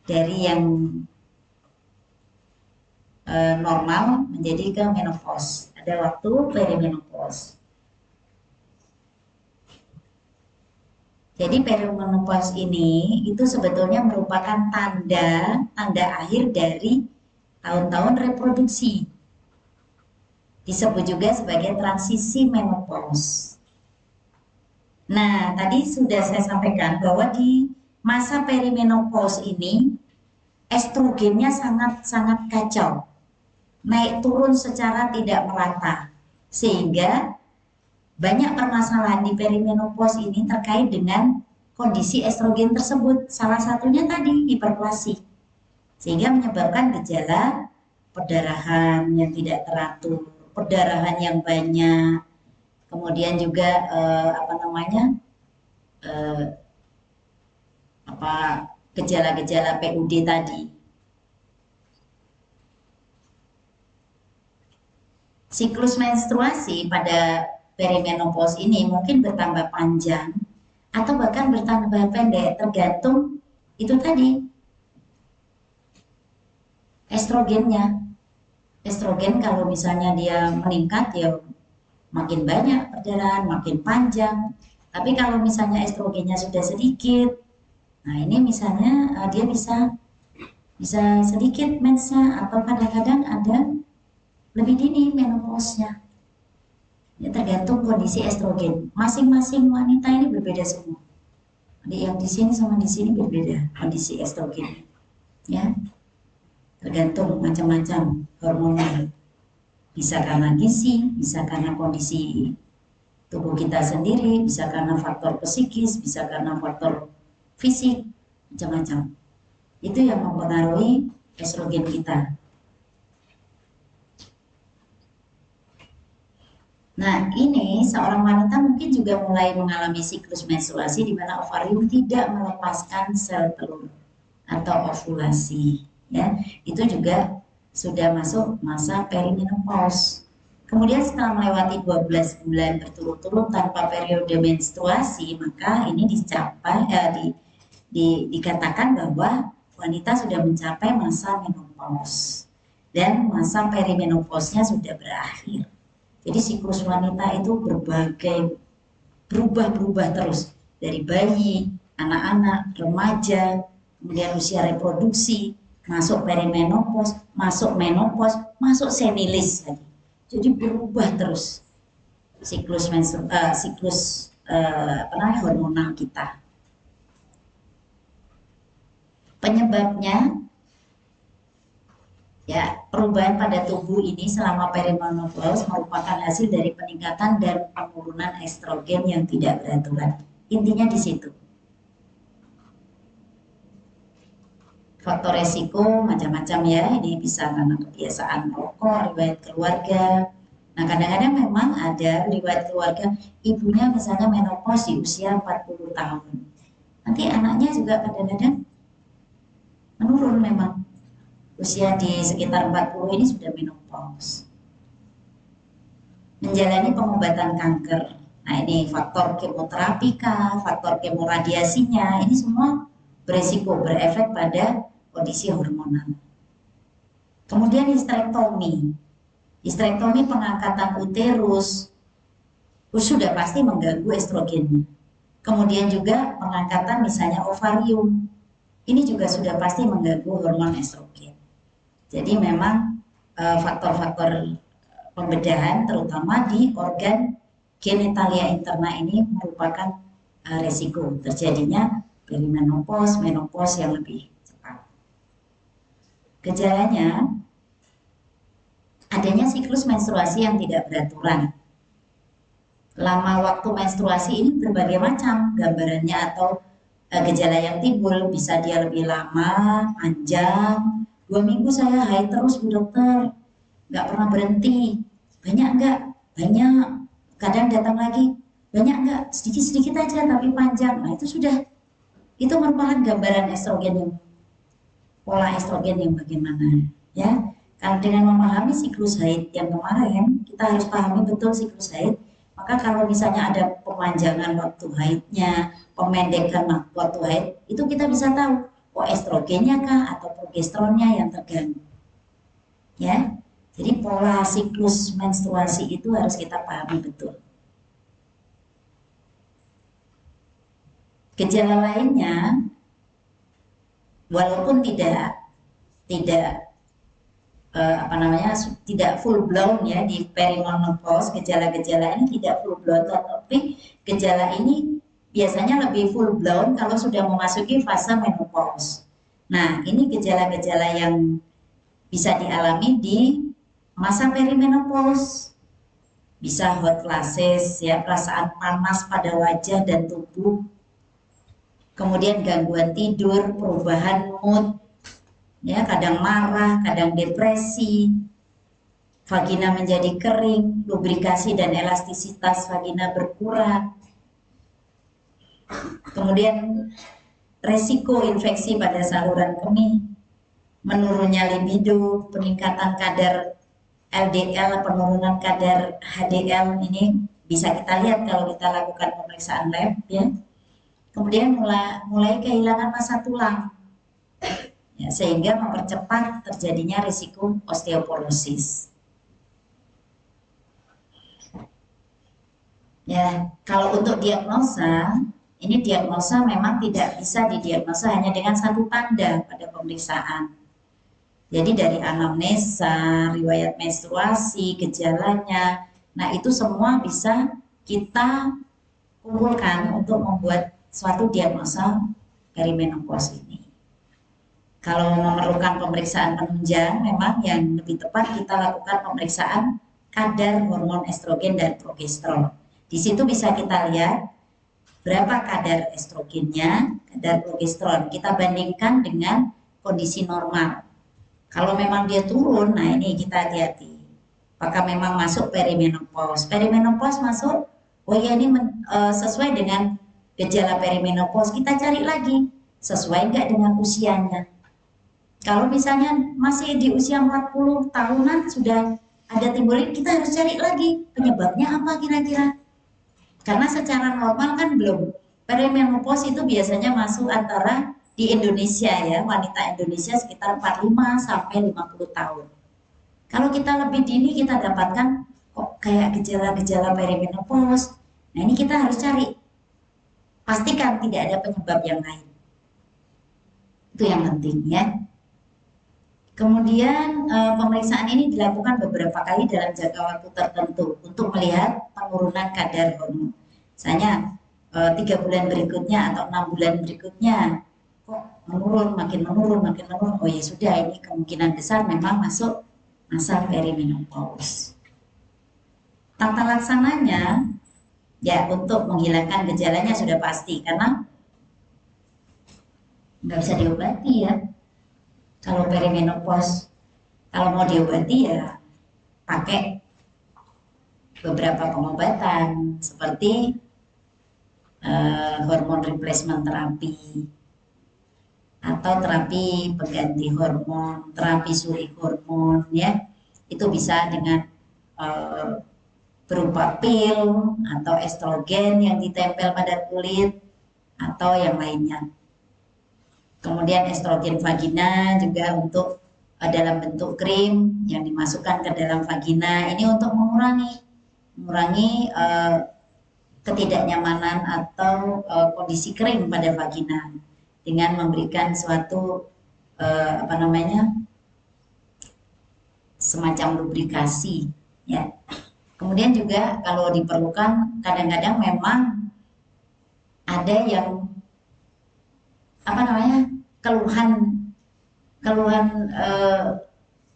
dari yang normal menjadi ke menopause. Ada waktu perimenopause. Jadi perimenopause ini itu sebetulnya merupakan tanda akhir dari tahun-tahun reproduksi. Disebut juga sebagai transisi menopause. Nah, tadi sudah saya sampaikan bahwa di masa perimenopause ini estrogennya sangat kacau. Naik turun secara tidak merata. Sehingga banyak permasalahan di perimenopause ini terkait dengan kondisi estrogen tersebut. Salah satunya tadi hiperplasi, sehingga menyebabkan gejala perdarahan yang tidak teratur, perdarahan yang banyak, kemudian juga gejala-gejala PUD tadi. Siklus menstruasi pada perimenopause ini mungkin bertambah panjang atau bahkan bertambah pendek, tergantung itu tadi estrogennya. Estrogen kalau misalnya dia meningkat ya makin banyak perdarahan, makin panjang. Tapi kalau misalnya estrogennya sudah sedikit, nah ini misalnya dia bisa sedikit mensnya atau kadang-kadang ada lebih dini menopause-nya. Ya, tergantung kondisi estrogen. Masing-masing wanita ini berbeda semua. Yang di sini sama di sini berbeda kondisi estrogen. Ya, tergantung macam-macam hormonnya. Bisa karena gizi, bisa karena kondisi tubuh kita sendiri, bisa karena faktor psikis, bisa karena faktor fisik, macam-macam. Itu yang mempengaruhi estrogen kita. Nah, ini seorang wanita mungkin juga mulai mengalami siklus menstruasi di mana ovarium tidak melepaskan sel telur atau ovulasi. ya, itu juga sudah masuk masa perimenopause. Kemudian setelah melewati 12 bulan berturut-turut tanpa periode menstruasi, maka ini dikatakan bahwa wanita sudah mencapai masa menopause dan masa perimenopausnya sudah berakhir. Jadi siklus wanita itu berubah terus, dari bayi, anak-anak, remaja, kemudian usia reproduksi, masuk perimenopause, masuk menopause, masuk senilis lagi. Jadi berubah terus siklus hormonal kita. Penyebabnya ya, perubahan pada tubuh ini selama perimenopause merupakan hasil dari peningkatan dan penurunan estrogen yang tidak beraturan. Intinya di situ. Faktor resiko macam-macam ya, ini bisa karena kebiasaan merokok, riwayat keluarga. Nah, kadang-kadang memang ada riwayat keluarga ibunya misalnya menopause di usia 40 tahun. Nanti anaknya juga kadang-kadang menurun memang. Usia di sekitar 40 ini sudah menopause. Menjalani pengobatan kanker. Nah, ini faktor kemoterapi kah, faktor kemoradiasinya, ini semua beresiko, berefek pada kondisi hormonal. Kemudian histerektomi. Histerektomi pengangkatan uterus sudah pasti mengganggu estrogennya. Kemudian juga pengangkatan misalnya ovarium. Ini juga sudah pasti mengganggu hormon estrogen. Jadi memang faktor-faktor pembedahan terutama di organ genitalia interna ini merupakan resiko terjadinya perimenopause, menopause yang lebih cepat. Gejalanya adanya siklus menstruasi yang tidak beraturan. Lama waktu menstruasi ini berbagai macam gambarannya atau gejala yang timbul, bisa dia lebih lama, panjang. 2 minggu saya haid terus Bu Dokter, nggak pernah berhenti. Banyak nggak? Banyak. Kadang datang lagi, banyak nggak? Sedikit-sedikit aja tapi panjang. Nah itu merupakan gambaran estrogen yang pola estrogen yang bagaimana ya. Karena dengan memahami siklus haid yang kemarin, kita harus pahami betul siklus haid. Maka kalau misalnya ada pemanjangan waktu haidnya, pemendekan waktu haid, itu kita bisa tahu, oh estrogennya kah atau progesteronnya yang terganggu. Ya, jadi pola siklus menstruasi itu harus kita pahami betul. Gejala lainnya, walaupun tidak tidak full blown ya di perimenopause, gejala-gejala ini tidak full blown, tapi gejala ini biasanya lebih full blown kalau sudah memasuki fase menopause. Nah, ini gejala-gejala yang bisa dialami di masa perimenopause. Bisa hot flashes ya, perasaan panas pada wajah dan tubuh. Kemudian gangguan tidur, perubahan mood, ya kadang marah, kadang depresi, vagina menjadi kering, lubrikasi dan elastisitas vagina berkurang. Kemudian resiko infeksi pada saluran kemih, menurunnya libido, peningkatan kadar LDL, penurunan kadar HDL, ini bisa kita lihat kalau kita lakukan pemeriksaan lab ya. Kemudian mulai kehilangan massa tulang. Ya, sehingga mempercepat terjadinya risiko osteoporosis. Ya, kalau untuk diagnosa, ini diagnosa memang tidak bisa didiagnosa hanya dengan satu tanda pada pemeriksaan. Jadi dari anamnesa, riwayat menstruasi, gejalanya, nah itu semua bisa kita kumpulkan untuk membuat suatu diagnosa perimenopause ini. Kalau memerlukan pemeriksaan penunjang, memang yang lebih tepat kita lakukan pemeriksaan kadar hormon estrogen dan progesteron. Di situ bisa kita lihat berapa kadar estrogennya, kadar progesteron. Kita bandingkan dengan kondisi normal. Kalau memang dia turun, nah ini kita hati-hati. Apakah memang masuk perimenopause? Perimenopause masuk, oh ya ini sesuai dengan gejala perimenopause. Kita cari lagi, sesuai enggak dengan usianya. Kalau misalnya masih di usia 40 tahunan sudah ada timbul, kita harus cari lagi penyebabnya apa kira-kira. Karena secara normal kan belum. Perimenopause itu biasanya masuk antara di Indonesia ya, wanita Indonesia sekitar 45 sampai 50 tahun. Kalau kita lebih dini kita dapatkan kok kayak gejala-gejala perimenopause. Nah, ini kita harus cari. Pastikan tidak ada penyebab yang lain. Itu yang penting ya. Kemudian pemeriksaan ini dilakukan beberapa kali dalam jangka waktu tertentu untuk melihat penurunan kadar hormon. Misalnya 3 bulan berikutnya atau 6 bulan berikutnya kok menurun, makin menurun, makin menurun. Oh ya sudah, ini kemungkinan besar memang masuk masa perimenopause. Tata laksananya ya untuk menghilangkan gejalanya sudah pasti karena nggak bisa diobati ya. Kalau perimenopause, kalau mau diobati ya pakai beberapa pengobatan seperti hormon replacement terapi atau terapi pengganti hormon, terapi suri hormon ya. Itu bisa dengan berupa pil atau estrogen yang ditempel pada kulit atau yang lainnya. Kemudian estrogen vagina juga untuk dalam bentuk krim yang dimasukkan ke dalam vagina. Ini untuk mengurangi ketidaknyamanan atau kondisi kering pada vagina dengan memberikan suatu semacam lubrikasi ya. Kemudian juga kalau diperlukan kadang-kadang memang ada yang keluhan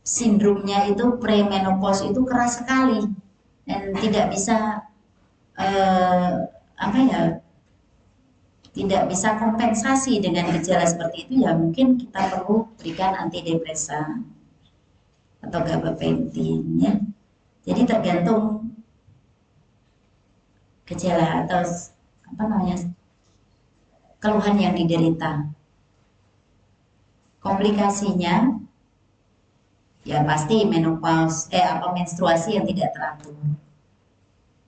sindromnya itu premenopause itu keras sekali dan tidak bisa tidak bisa kompensasi dengan gejala seperti itu ya, mungkin kita perlu berikan antidepresan atau gabapentin ya. Jadi tergantung gejala atau keluhan yang diderita. Komplikasinya ya pasti menstruasi yang tidak teratur.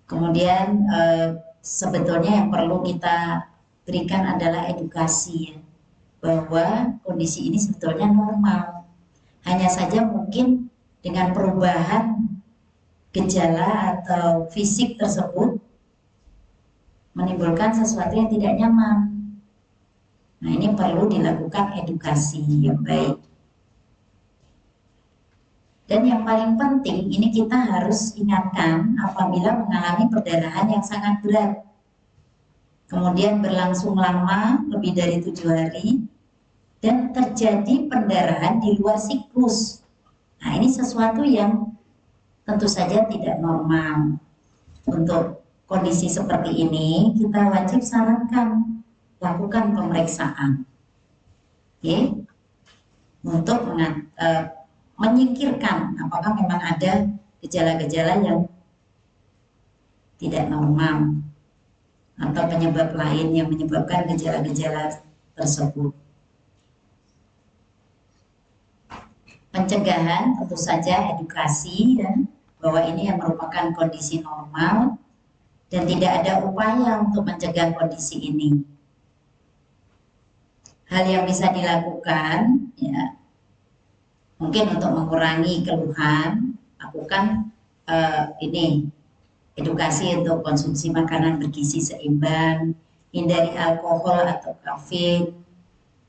Kemudian sebetulnya yang perlu kita berikan adalah edukasi ya, bahwa kondisi ini sebetulnya normal. Hanya saja mungkin dengan perubahan gejala atau fisik tersebut menimbulkan sesuatu yang tidak nyaman. Nah, ini perlu dilakukan edukasi yang baik. Dan yang paling penting, ini kita harus ingatkan apabila mengalami perdarahan yang sangat berat, kemudian berlangsung lama, lebih dari 7 hari, dan terjadi pendarahan di luar siklus. Nah, ini sesuatu yang tentu saja tidak normal. Untuk kondisi seperti ini, kita wajib sarankan lakukan pemeriksaan, untuk menyingkirkan apakah memang ada gejala-gejala yang tidak normal atau penyebab lain yang menyebabkan gejala-gejala tersebut. Pencegahan tentu saja edukasi ya, bahwa ini yang merupakan kondisi normal dan tidak ada upaya untuk mencegah kondisi ini. Hal yang bisa dilakukan ya, mungkin untuk mengurangi keluhan, lakukan edukasi untuk konsumsi makanan bergizi seimbang, hindari alkohol atau kafein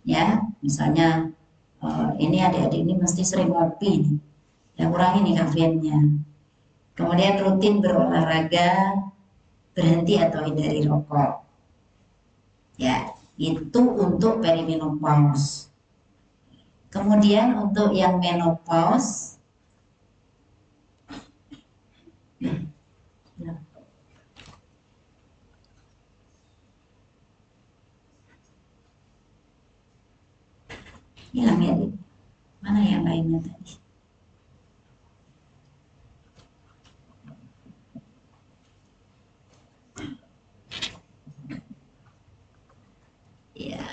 ya. Misalnya ini adik-adik ini mesti sering ngopi nih, ya kurangi nih kafeinnya. Kemudian rutin berolahraga, berhenti atau hindari rokok ya. Itu untuk perimenopause. Kemudian untuk yang menopause hilang ya, mana yang lainnya tadi? Ya.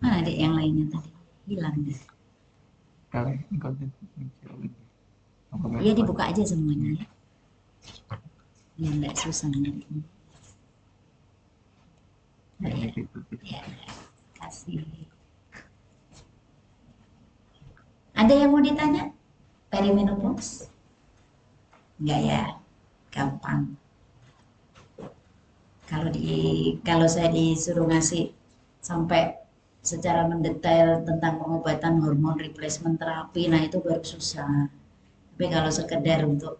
Mana adik yang lainnya tadi? Hilang deh. Kalian konten Iya dibuka aja semuanya ya. Ya nggak susah nanti. Ya, kasih. Ada yang mau ditanya? Perimenopause? Enggak ya, gampang. Kalau saya disuruh ngasih sampai secara mendetail tentang pengobatan hormon replacement terapi, nah itu baru susah. Tapi kalau sekedar untuk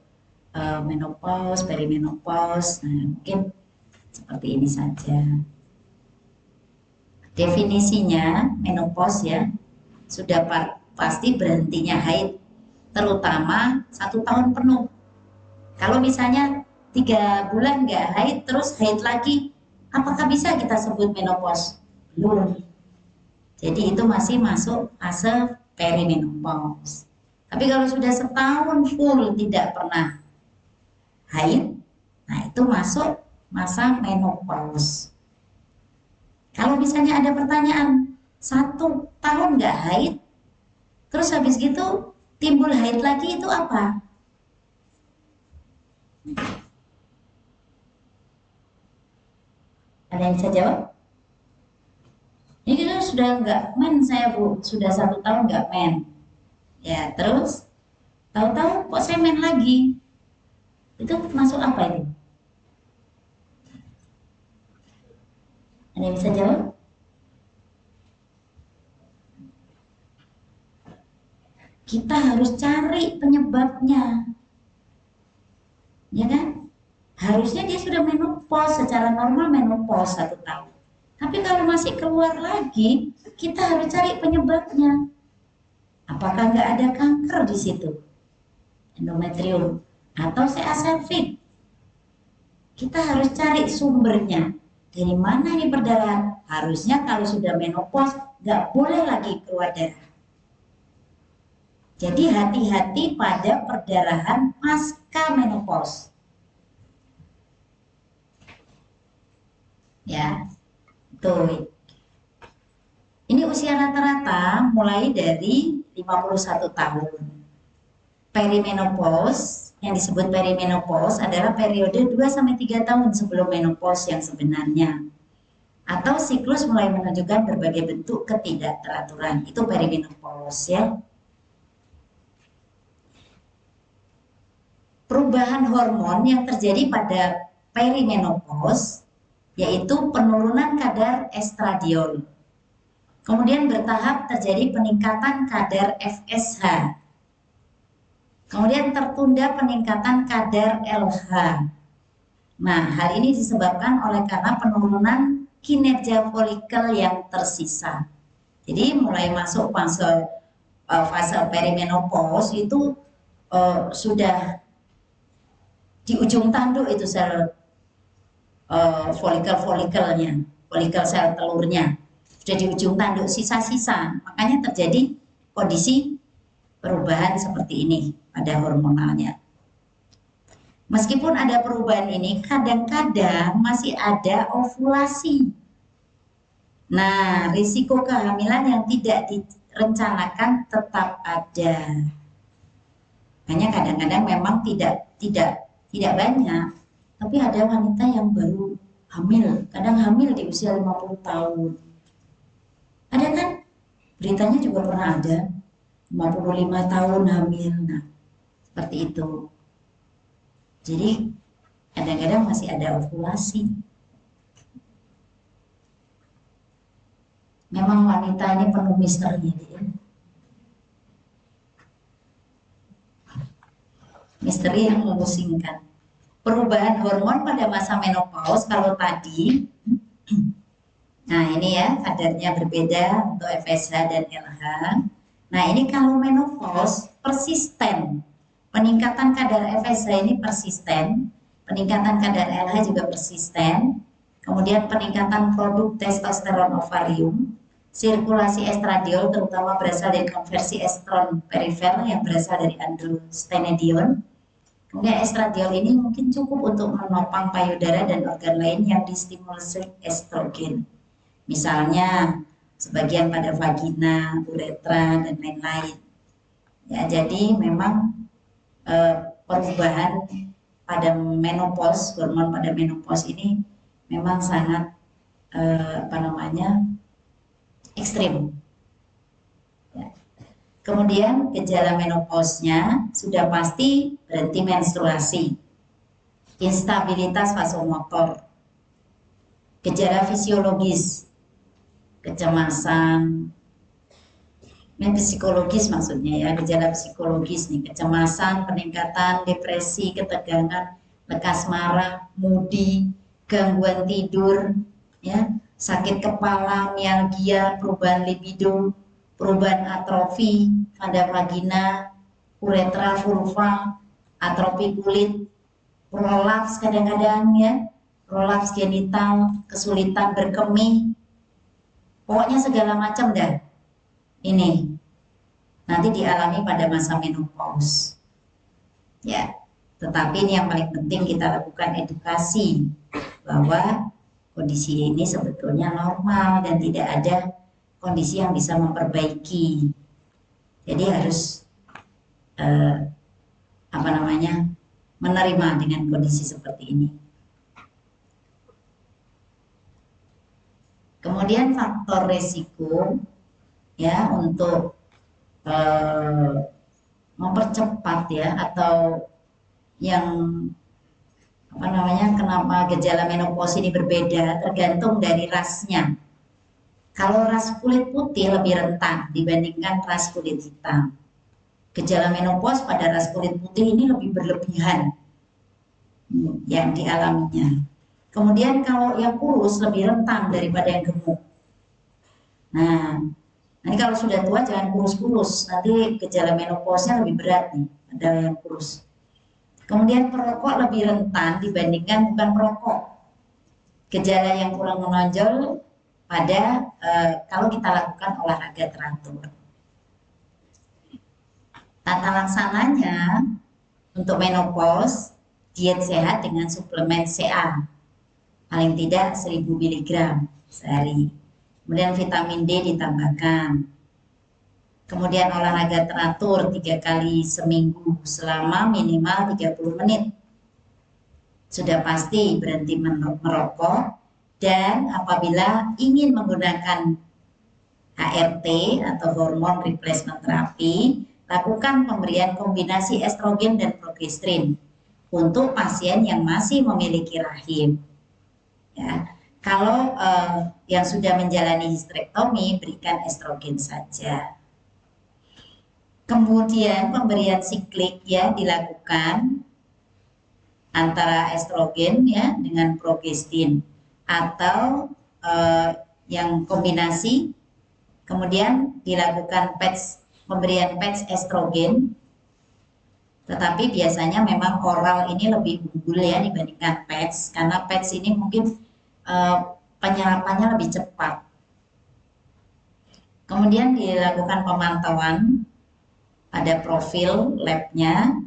menopause, perimenopause, nah mungkin seperti ini saja. Definisinya menopause ya, sudah pasti berhentinya haid, terutama 1 tahun penuh. Kalau misalnya 3 bulan nggak haid, terus haid lagi, apakah bisa kita sebut menopause? Belum. Jadi itu masih masuk fase perimenopause. Tapi kalau sudah setahun full tidak pernah haid, nah itu masuk masa menopause. Kalau misalnya ada pertanyaan, 1 tahun nggak haid, terus habis gitu timbul haid lagi, itu apa? Ada yang bisa jawab? Ini kita sudah nggak men saya Bu, sudah 1 tahun nggak men. Ya terus tahu-tahu kok saya men lagi, itu masuk apa itu? Ada yang bisa jawab? Kita harus cari penyebabnya, ya kan? Harusnya dia sudah menopause, secara normal menopause 1 tahun. Tapi kalau masih keluar lagi, kita harus cari penyebabnya. Apakah nggak ada kanker di situ, endometrium, atau CA cervix? Kita harus cari sumbernya. Dari mana ini perdarahan? Harusnya kalau sudah menopause nggak boleh lagi keluar darah. Jadi hati-hati pada perdarahan pasca menopause. Ya, tuh. Ini usia rata-rata mulai dari 51 tahun. Perimenopause, yang disebut perimenopause adalah periode 2-3 tahun sebelum menopause yang sebenarnya. Atau siklus mulai menunjukkan berbagai bentuk ketidakteraturan. Itu perimenopause ya. Perubahan hormon yang terjadi pada perimenopause yaitu penurunan kadar estradiol. Kemudian bertahap terjadi peningkatan kadar FSH. Kemudian tertunda peningkatan kadar LH. Nah, hal ini disebabkan oleh karena penurunan kinerja folikel yang tersisa. Jadi mulai masuk fase perimenopause itu sudah di ujung tanduk itu sel folikel-folikelnya, folikel sel telurnya sudah di ujung tanduk sisa-sisa, makanya terjadi kondisi perubahan seperti ini pada hormonalnya. Meskipun ada perubahan ini, kadang-kadang masih ada ovulasi. Nah, risiko kehamilan yang tidak direncanakan tetap ada. Hanya kadang-kadang memang tidak banyak, tapi ada wanita yang baru hamil, kadang hamil di usia 50 tahun. Ada kan? Beritanya juga pernah ada, 55 tahun hamil, nah seperti itu. Jadi kadang-kadang masih ada ovulasi. Memang wanita ini penuh misteri dia. Misteri yang memusingkan. Perubahan hormon pada masa menopause kalau tadi, nah ini ya kadarnya berbeda untuk FSH dan LH. Nah ini kalau menopause persisten, peningkatan kadar FSH ini persisten, peningkatan kadar LH juga persisten, kemudian peningkatan produk testosteron ovarium, sirkulasi estradiol terutama berasal dari konversi estron perifer yang berasal dari androstenedion. Kemudian estradiol ini mungkin cukup untuk menopang payudara dan organ lain yang distimulasi estrogen. Misalnya sebagian pada vagina, uretra, dan lain-lain. Ya, jadi memang perubahan pada menopause, hormon pada menopause ini memang sangat ekstrim. Ya. Kemudian gejala menopausnya sudah pasti berhenti menstruasi, instabilitas vasomotor, gejala fisiologis, kecemasan, psikologis maksudnya ya, gejala psikologis nih, kecemasan, peningkatan depresi, ketegangan, lekas marah, moody, gangguan tidur, ya, sakit kepala, mialgia, perubahan libido, perubahan atrofi pada vagina, uretra, vulva, atrofi kulit, prolaps kadang-kadang ya, prolaps genital, kesulitan berkemih, pokoknya segala macam dah. Ini nanti dialami pada masa menopause. Ya, tetapi ini yang paling penting kita lakukan edukasi bahwa kondisi ini sebetulnya normal dan tidak ada kondisi yang bisa memperbaiki. Jadi harus menerima dengan kondisi seperti ini. Kemudian faktor resiko ya untuk mempercepat ya, atau yang kenapa gejala menopause ini berbeda tergantung dari rasnya. Kalau ras kulit putih lebih rentan dibandingkan ras kulit hitam. Gejala menopause pada ras kulit putih ini lebih berlebihan yang dialaminya. Kemudian kalau yang kurus lebih rentan daripada yang gemuk. Nah, ini kalau sudah tua jangan kurus-kurus, nanti gejala menopause-nya lebih berat nih, ada yang kurus. Kemudian perokok lebih rentan dibandingkan bukan perokok. Gejala yang kurang menonjol pada kalau kita lakukan olahraga teratur. Tata laksananya untuk menopause, diet sehat dengan suplemen CA, paling tidak 1000 mg sehari. Kemudian vitamin D ditambahkan. Kemudian olahraga teratur 3 kali seminggu selama minimal 30 menit. Sudah pasti berhenti merokok, dan apabila ingin menggunakan HRT atau hormon replacement therapy, lakukan pemberian kombinasi estrogen dan progesterin untuk pasien yang masih memiliki rahim. Ya. Kalau yang sudah menjalani histerektomi, berikan estrogen saja. Kemudian pemberian siklik ya dilakukan antara estrogen ya dengan progestin, atau yang kombinasi. Kemudian dilakukan pemberian patch estrogen, tetapi biasanya memang oral ini lebih unggul ya dibandingkan patch, karena patch ini mungkin penyerapannya lebih cepat. Kemudian dilakukan pemantauan pada profil labnya,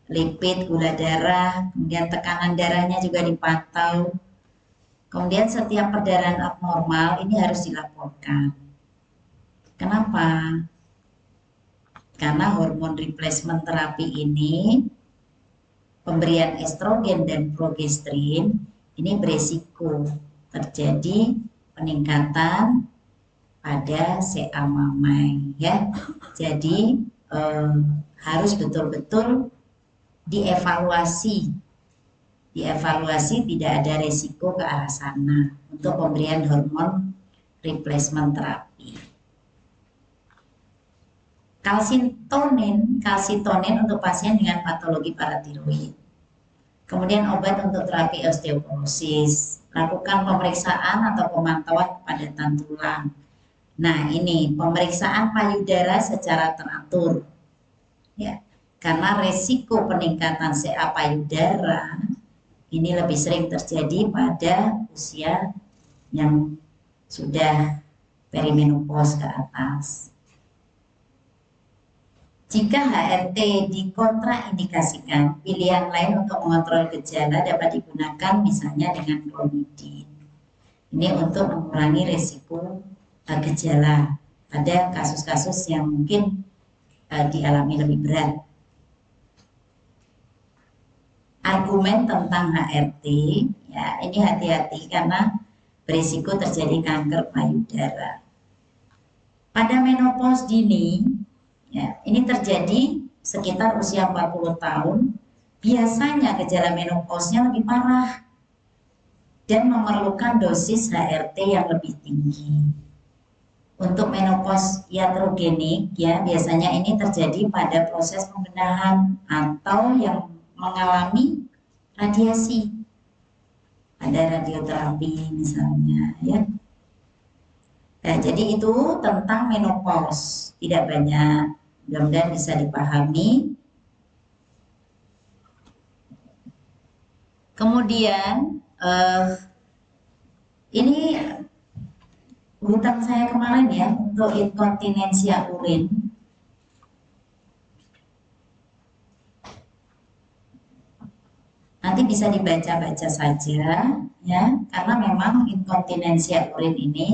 lipid, gula darah, kemudian tekanan darahnya juga dipantau. Kemudian setiap perdarahan abnormal ini harus dilaporkan. Kenapa? Karena hormon replacement terapi ini, pemberian estrogen dan progesterin ini beresiko terjadi peningkatan pada CA mamai ya. Jadi harus betul-betul dievaluasi tidak ada resiko ke arah sana untuk pemberian hormon replacement terapi. Kalsitonin untuk pasien dengan patologi paratiroid. Kemudian obat untuk terapi osteoporosis. Lakukan pemeriksaan atau pemantauan kepadatan tulang. Nah, ini pemeriksaan payudara secara teratur. Ya, karena resiko peningkatan CA payudara ini lebih sering terjadi pada usia yang sudah perimenopause ke atas. Jika HRT dikontraindikasikan, pilihan lain untuk mengontrol gejala dapat digunakan misalnya dengan clonidine. Ini untuk mengurangi resiko gejala pada kasus-kasus yang mungkin dialami lebih berat. Argumen tentang HRT, ya ini hati-hati karena berisiko terjadi kanker payudara. Pada menopause dini, ya, ini terjadi sekitar usia 40 tahun, biasanya gejala menopause-nya lebih parah dan memerlukan dosis HRT yang lebih tinggi. Untuk menopause iatrogenik, ya biasanya ini terjadi pada proses pembenahan atau yang mengalami radiasi, ada radioterapi misalnya, ya. Nah, jadi itu tentang menopause, tidak banyak, mudah-mudahan bisa dipahami. Kemudian ini hutang saya kemarin ya untuk inkontinensia urin. Nanti bisa dibaca-baca saja ya, karena memang inkontinensia urin ini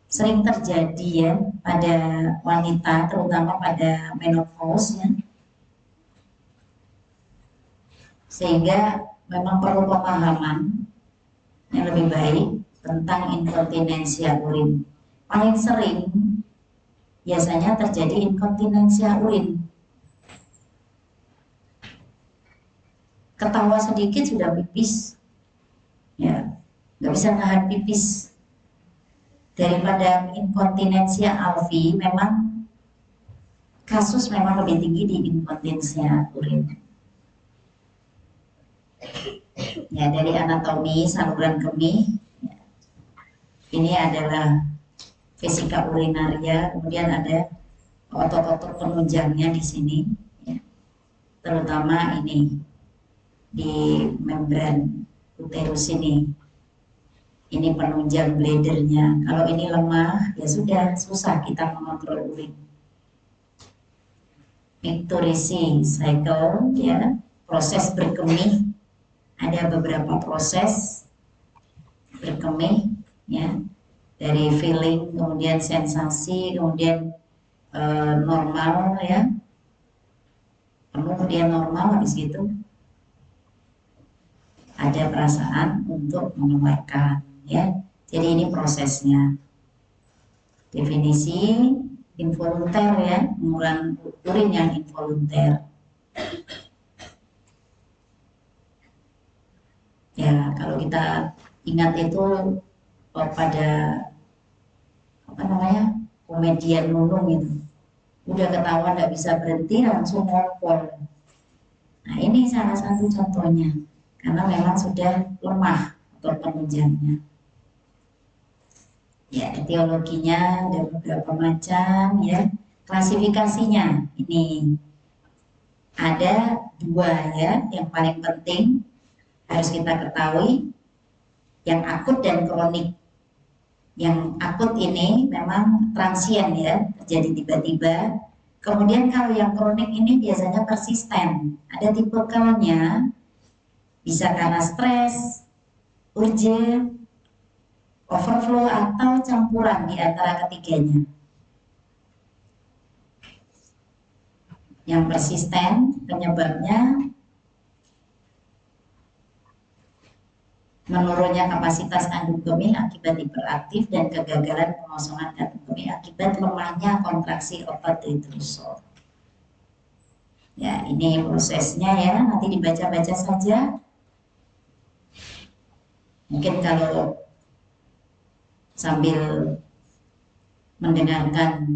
sering terjadi ya pada wanita, terutama pada menopause ya. Sehingga memang perlu pemahaman yang lebih baik tentang inkontinensia urin. Paling sering biasanya terjadi inkontinensia urin. Ketawa sedikit sudah pipis, ya nggak bisa nahan pipis. Daripada inkontinensia alvi, memang kasus memang lebih tinggi di inkontinensia urin. Ya, dari anatomi saluran kemih, ya. Ini adalah vesika urinaria, kemudian ada otot-otot penunjangnya di sini, ya. Terutama ini di membran uterus ini penunjang bladernya. Kalau ini lemah, ya sudah susah kita mengontrol urin. Micturition cycle, ya, proses berkemih. Ada beberapa proses berkemih, ya, dari feeling, kemudian sensasi, kemudian normal, ya, penuh dia normal, habis gitu ada perasaan untuk mengeluarkan, ya. Jadi ini prosesnya. Definisi involunter, ya, mengurangi urin yang involunter. Ya, kalau kita ingat itu pada apa namanya, komedian Nunung itu, udah ketahuan nggak bisa berhenti langsung ngompol. Nah, ini salah satu contohnya. Karena memang sudah lemah atau penunjangnya. Ya, etiologinya ada beberapa macam, ya. Klasifikasinya ini ada dua, ya, yang paling penting harus kita ketahui, yang akut dan kronik. Yang akut ini memang transien, ya, terjadi tiba-tiba. Kemudian kalau yang kronik ini biasanya persisten, ada tipikalnya. Bisa karena stres, urgen, overflow, atau campuran di antara ketiganya. Yang persisten penyebabnya menurunnya kapasitas kandung kemih akibat hiperaktif dan kegagalan pengosongan kandung kemih akibat lemahnya kontraksi otot detrusor. Ya, ini prosesnya, ya, nanti dibaca-baca saja. Mungkin kalau sambil mendengarkan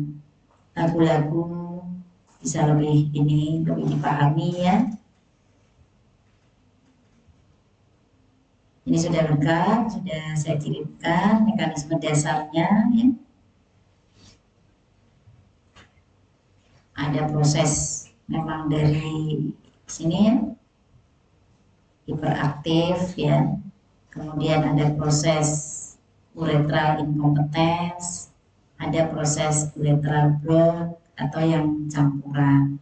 lagu-lagu bisa lebih dipahami, ya. Ini sudah lengkap, sudah saya kirimkan mekanisme dasarnya, ya. Ada proses memang dari sini, ya, hiperaktif, ya. Kemudian ada proses uretral incompetence, ada proses uretral block atau yang campuran.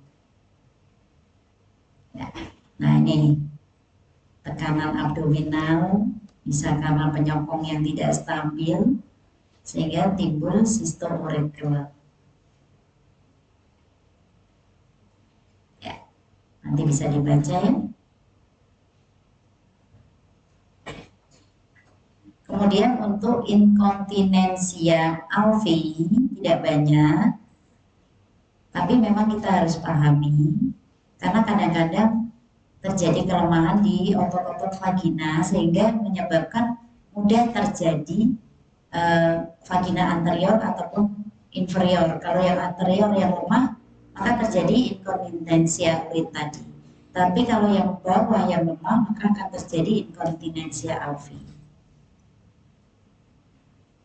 Ya. Nah, ini tekanan abdominal, bisa karena penyokong yang tidak stabil sehingga timbul sistem ureter. Ya, nanti bisa dibaca ya. Kemudian untuk inkontinensia alveoli tidak banyak, tapi memang kita harus pahami karena kadang-kadang terjadi kelemahan di otot-otot vagina sehingga menyebabkan mudah terjadi vagina anterior ataupun inferior. Kalau yang anterior yang lemah maka terjadi inkontinensia urin tadi. Tapi kalau yang bawah yang lemah maka akan terjadi inkontinensia alveoli.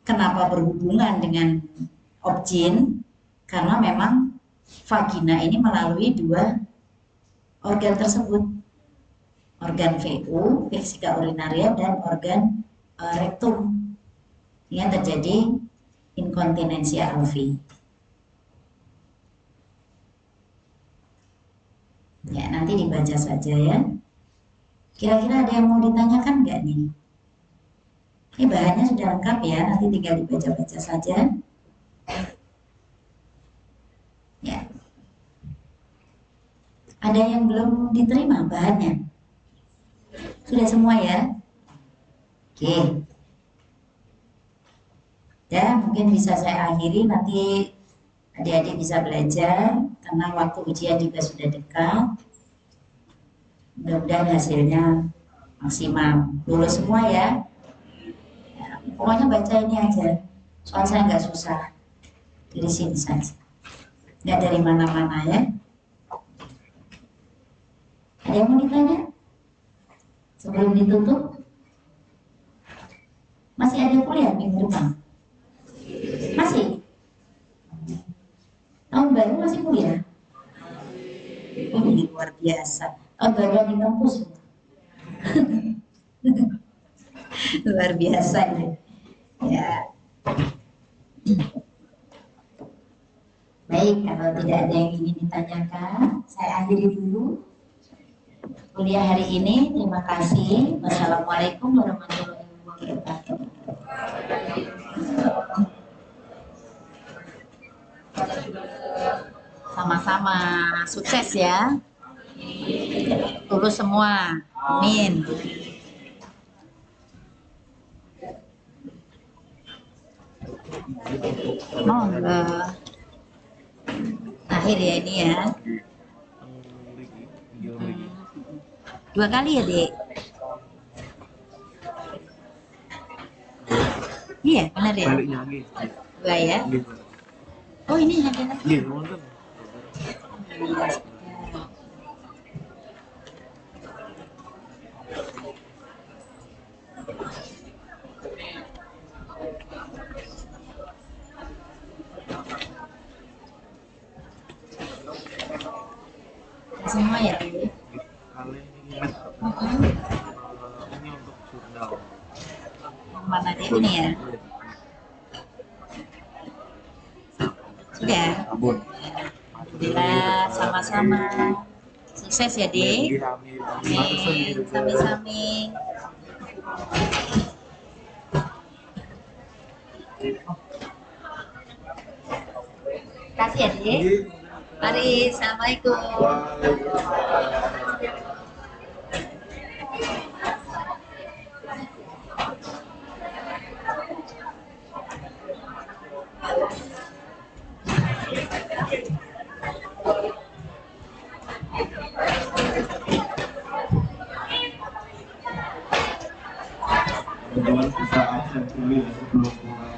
Kenapa berhubungan dengan objin? Karena memang vagina ini melalui dua organ tersebut, organ VU, vesika urinaria, dan organ rektum. Yang terjadi inkontinensia alveoli. Ya, nanti dibaca saja ya. Kira-kira ada yang mau ditanyakan nggak nih? Ini bahannya sudah lengkap ya, nanti tinggal dibaca-baca saja. Ya. Ada yang belum diterima bahannya? Sudah semua ya? Oke. Ya, mungkin bisa saya akhiri, nanti adik-adik bisa belajar karena waktu ujian juga sudah dekat. Mudah-mudahan hasilnya maksimal. Lulus semua ya. Pokoknya baca ini aja, soal saya nggak susah, dari sini saja, nggak dari mana-mana ya. Ada yang mau ditanya sebelum ditutup? Masih ada kuliah minggu depan? Masih? Tahun baru masih kuliah? Oh, ini luar biasa. Tahun baru di kampus. Luar biasa ini. Ya. Baik, kalau tidak ada yang ingin ditanyakan, saya akhiri dulu kuliah hari ini. Terima kasih. Wassalamualaikum warahmatullahi wabarakatuh. Sama-sama, sukses ya. Lulus semua. Amin. Oh, akhir ya ini ya. 2 kali ya, Dek? Iya, benar ya? Baliknya lagi. 2 ya? Oh, ini ada lagi. Iya, nonton. Semua ya, Dek? Kalian ingat ini untuk jurnal. Yang mana Dek? Ini ya? Sudah? Abon. Alhamdulillah, sama-sama. Sukses ya, Dek? Amin. Sami-sami. Kasih ya, Dek? Mari, assalamualaikum. Teman-teman bisa absen dulu ya sebelum mulai.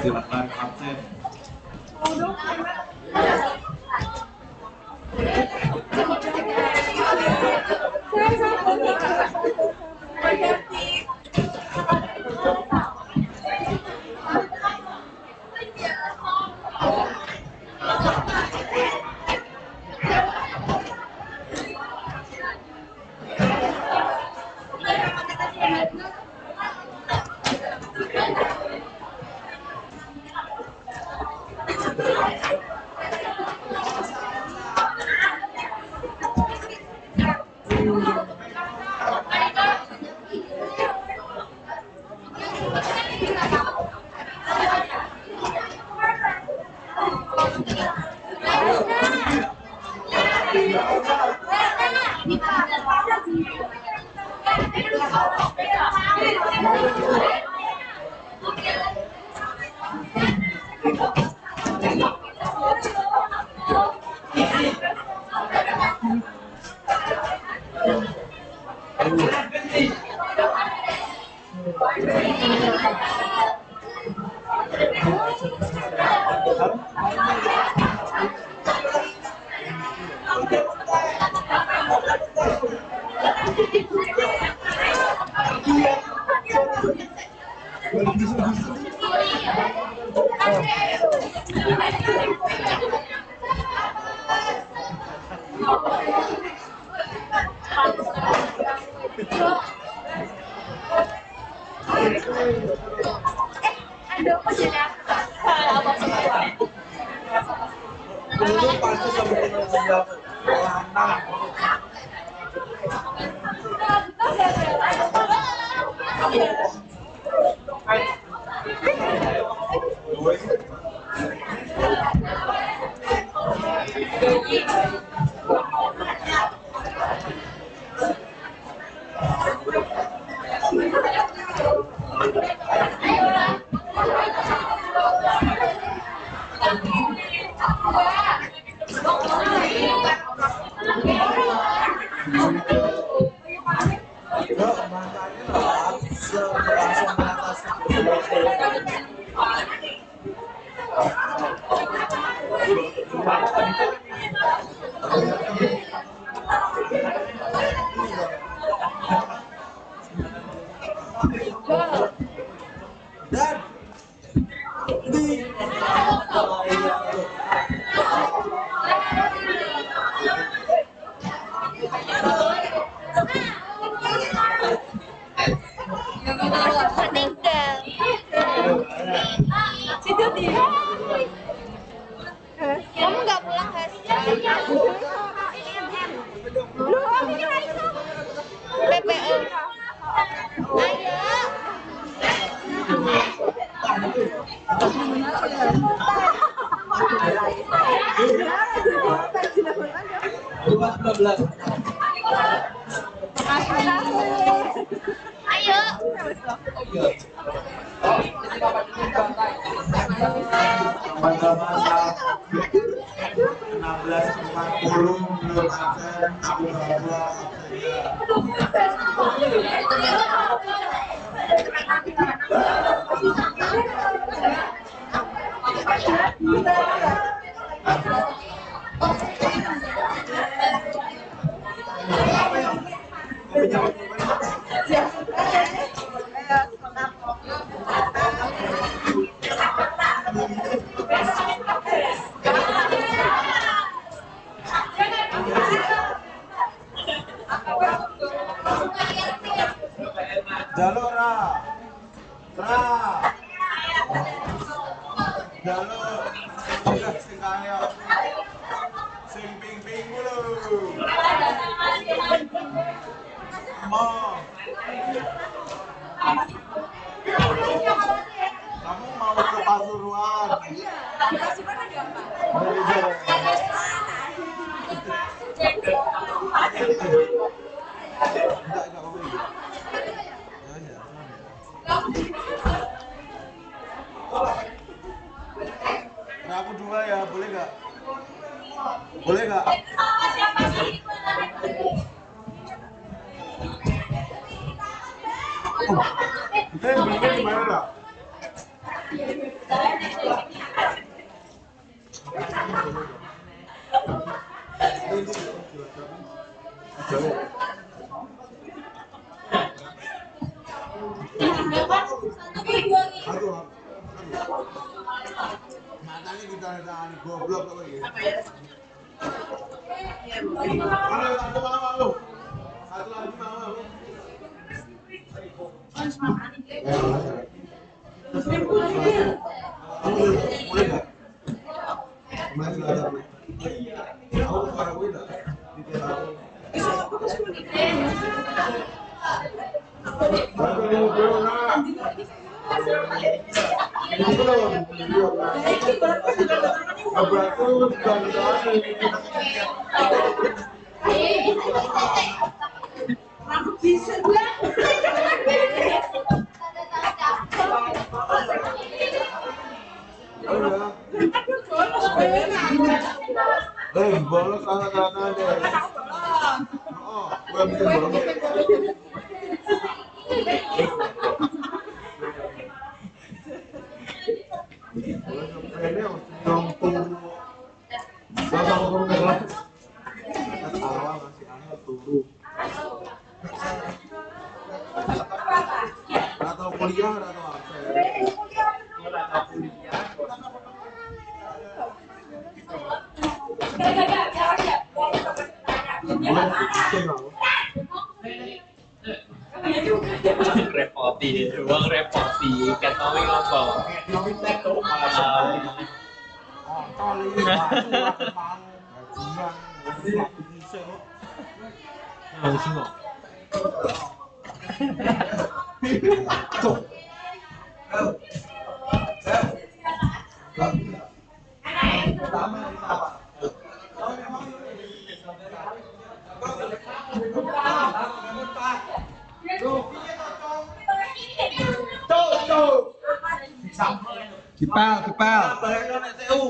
Silakan absen. Dulu pasti sampai dengan lanang. Dan di Meninggal. Situ dia. Kamu nggak pulang, guys? Lu PPE. Ayo. Ayo. Teman-teman 16.40 belum absen, aku jalur jalur udah sing kaya sing ping-ping dulu kamu mau ke Pasuruan? Pasuruan ada apa? Aku dua ya, boleh nggak? Boleh nggak? Belinya di mana nggak? Matanya kita tangan goblok apa gitu. Satu mau. Satu lagi mau. Mulai nggak? Kemarin sudah ada. Aku para wida di dalam. Bisa bolos anak-anak deh. Oh, gue bikin bolos. Atau kuliah atau apa? Repoti dia, uang repoti, ketahui apa? Kipal. Bayar TU.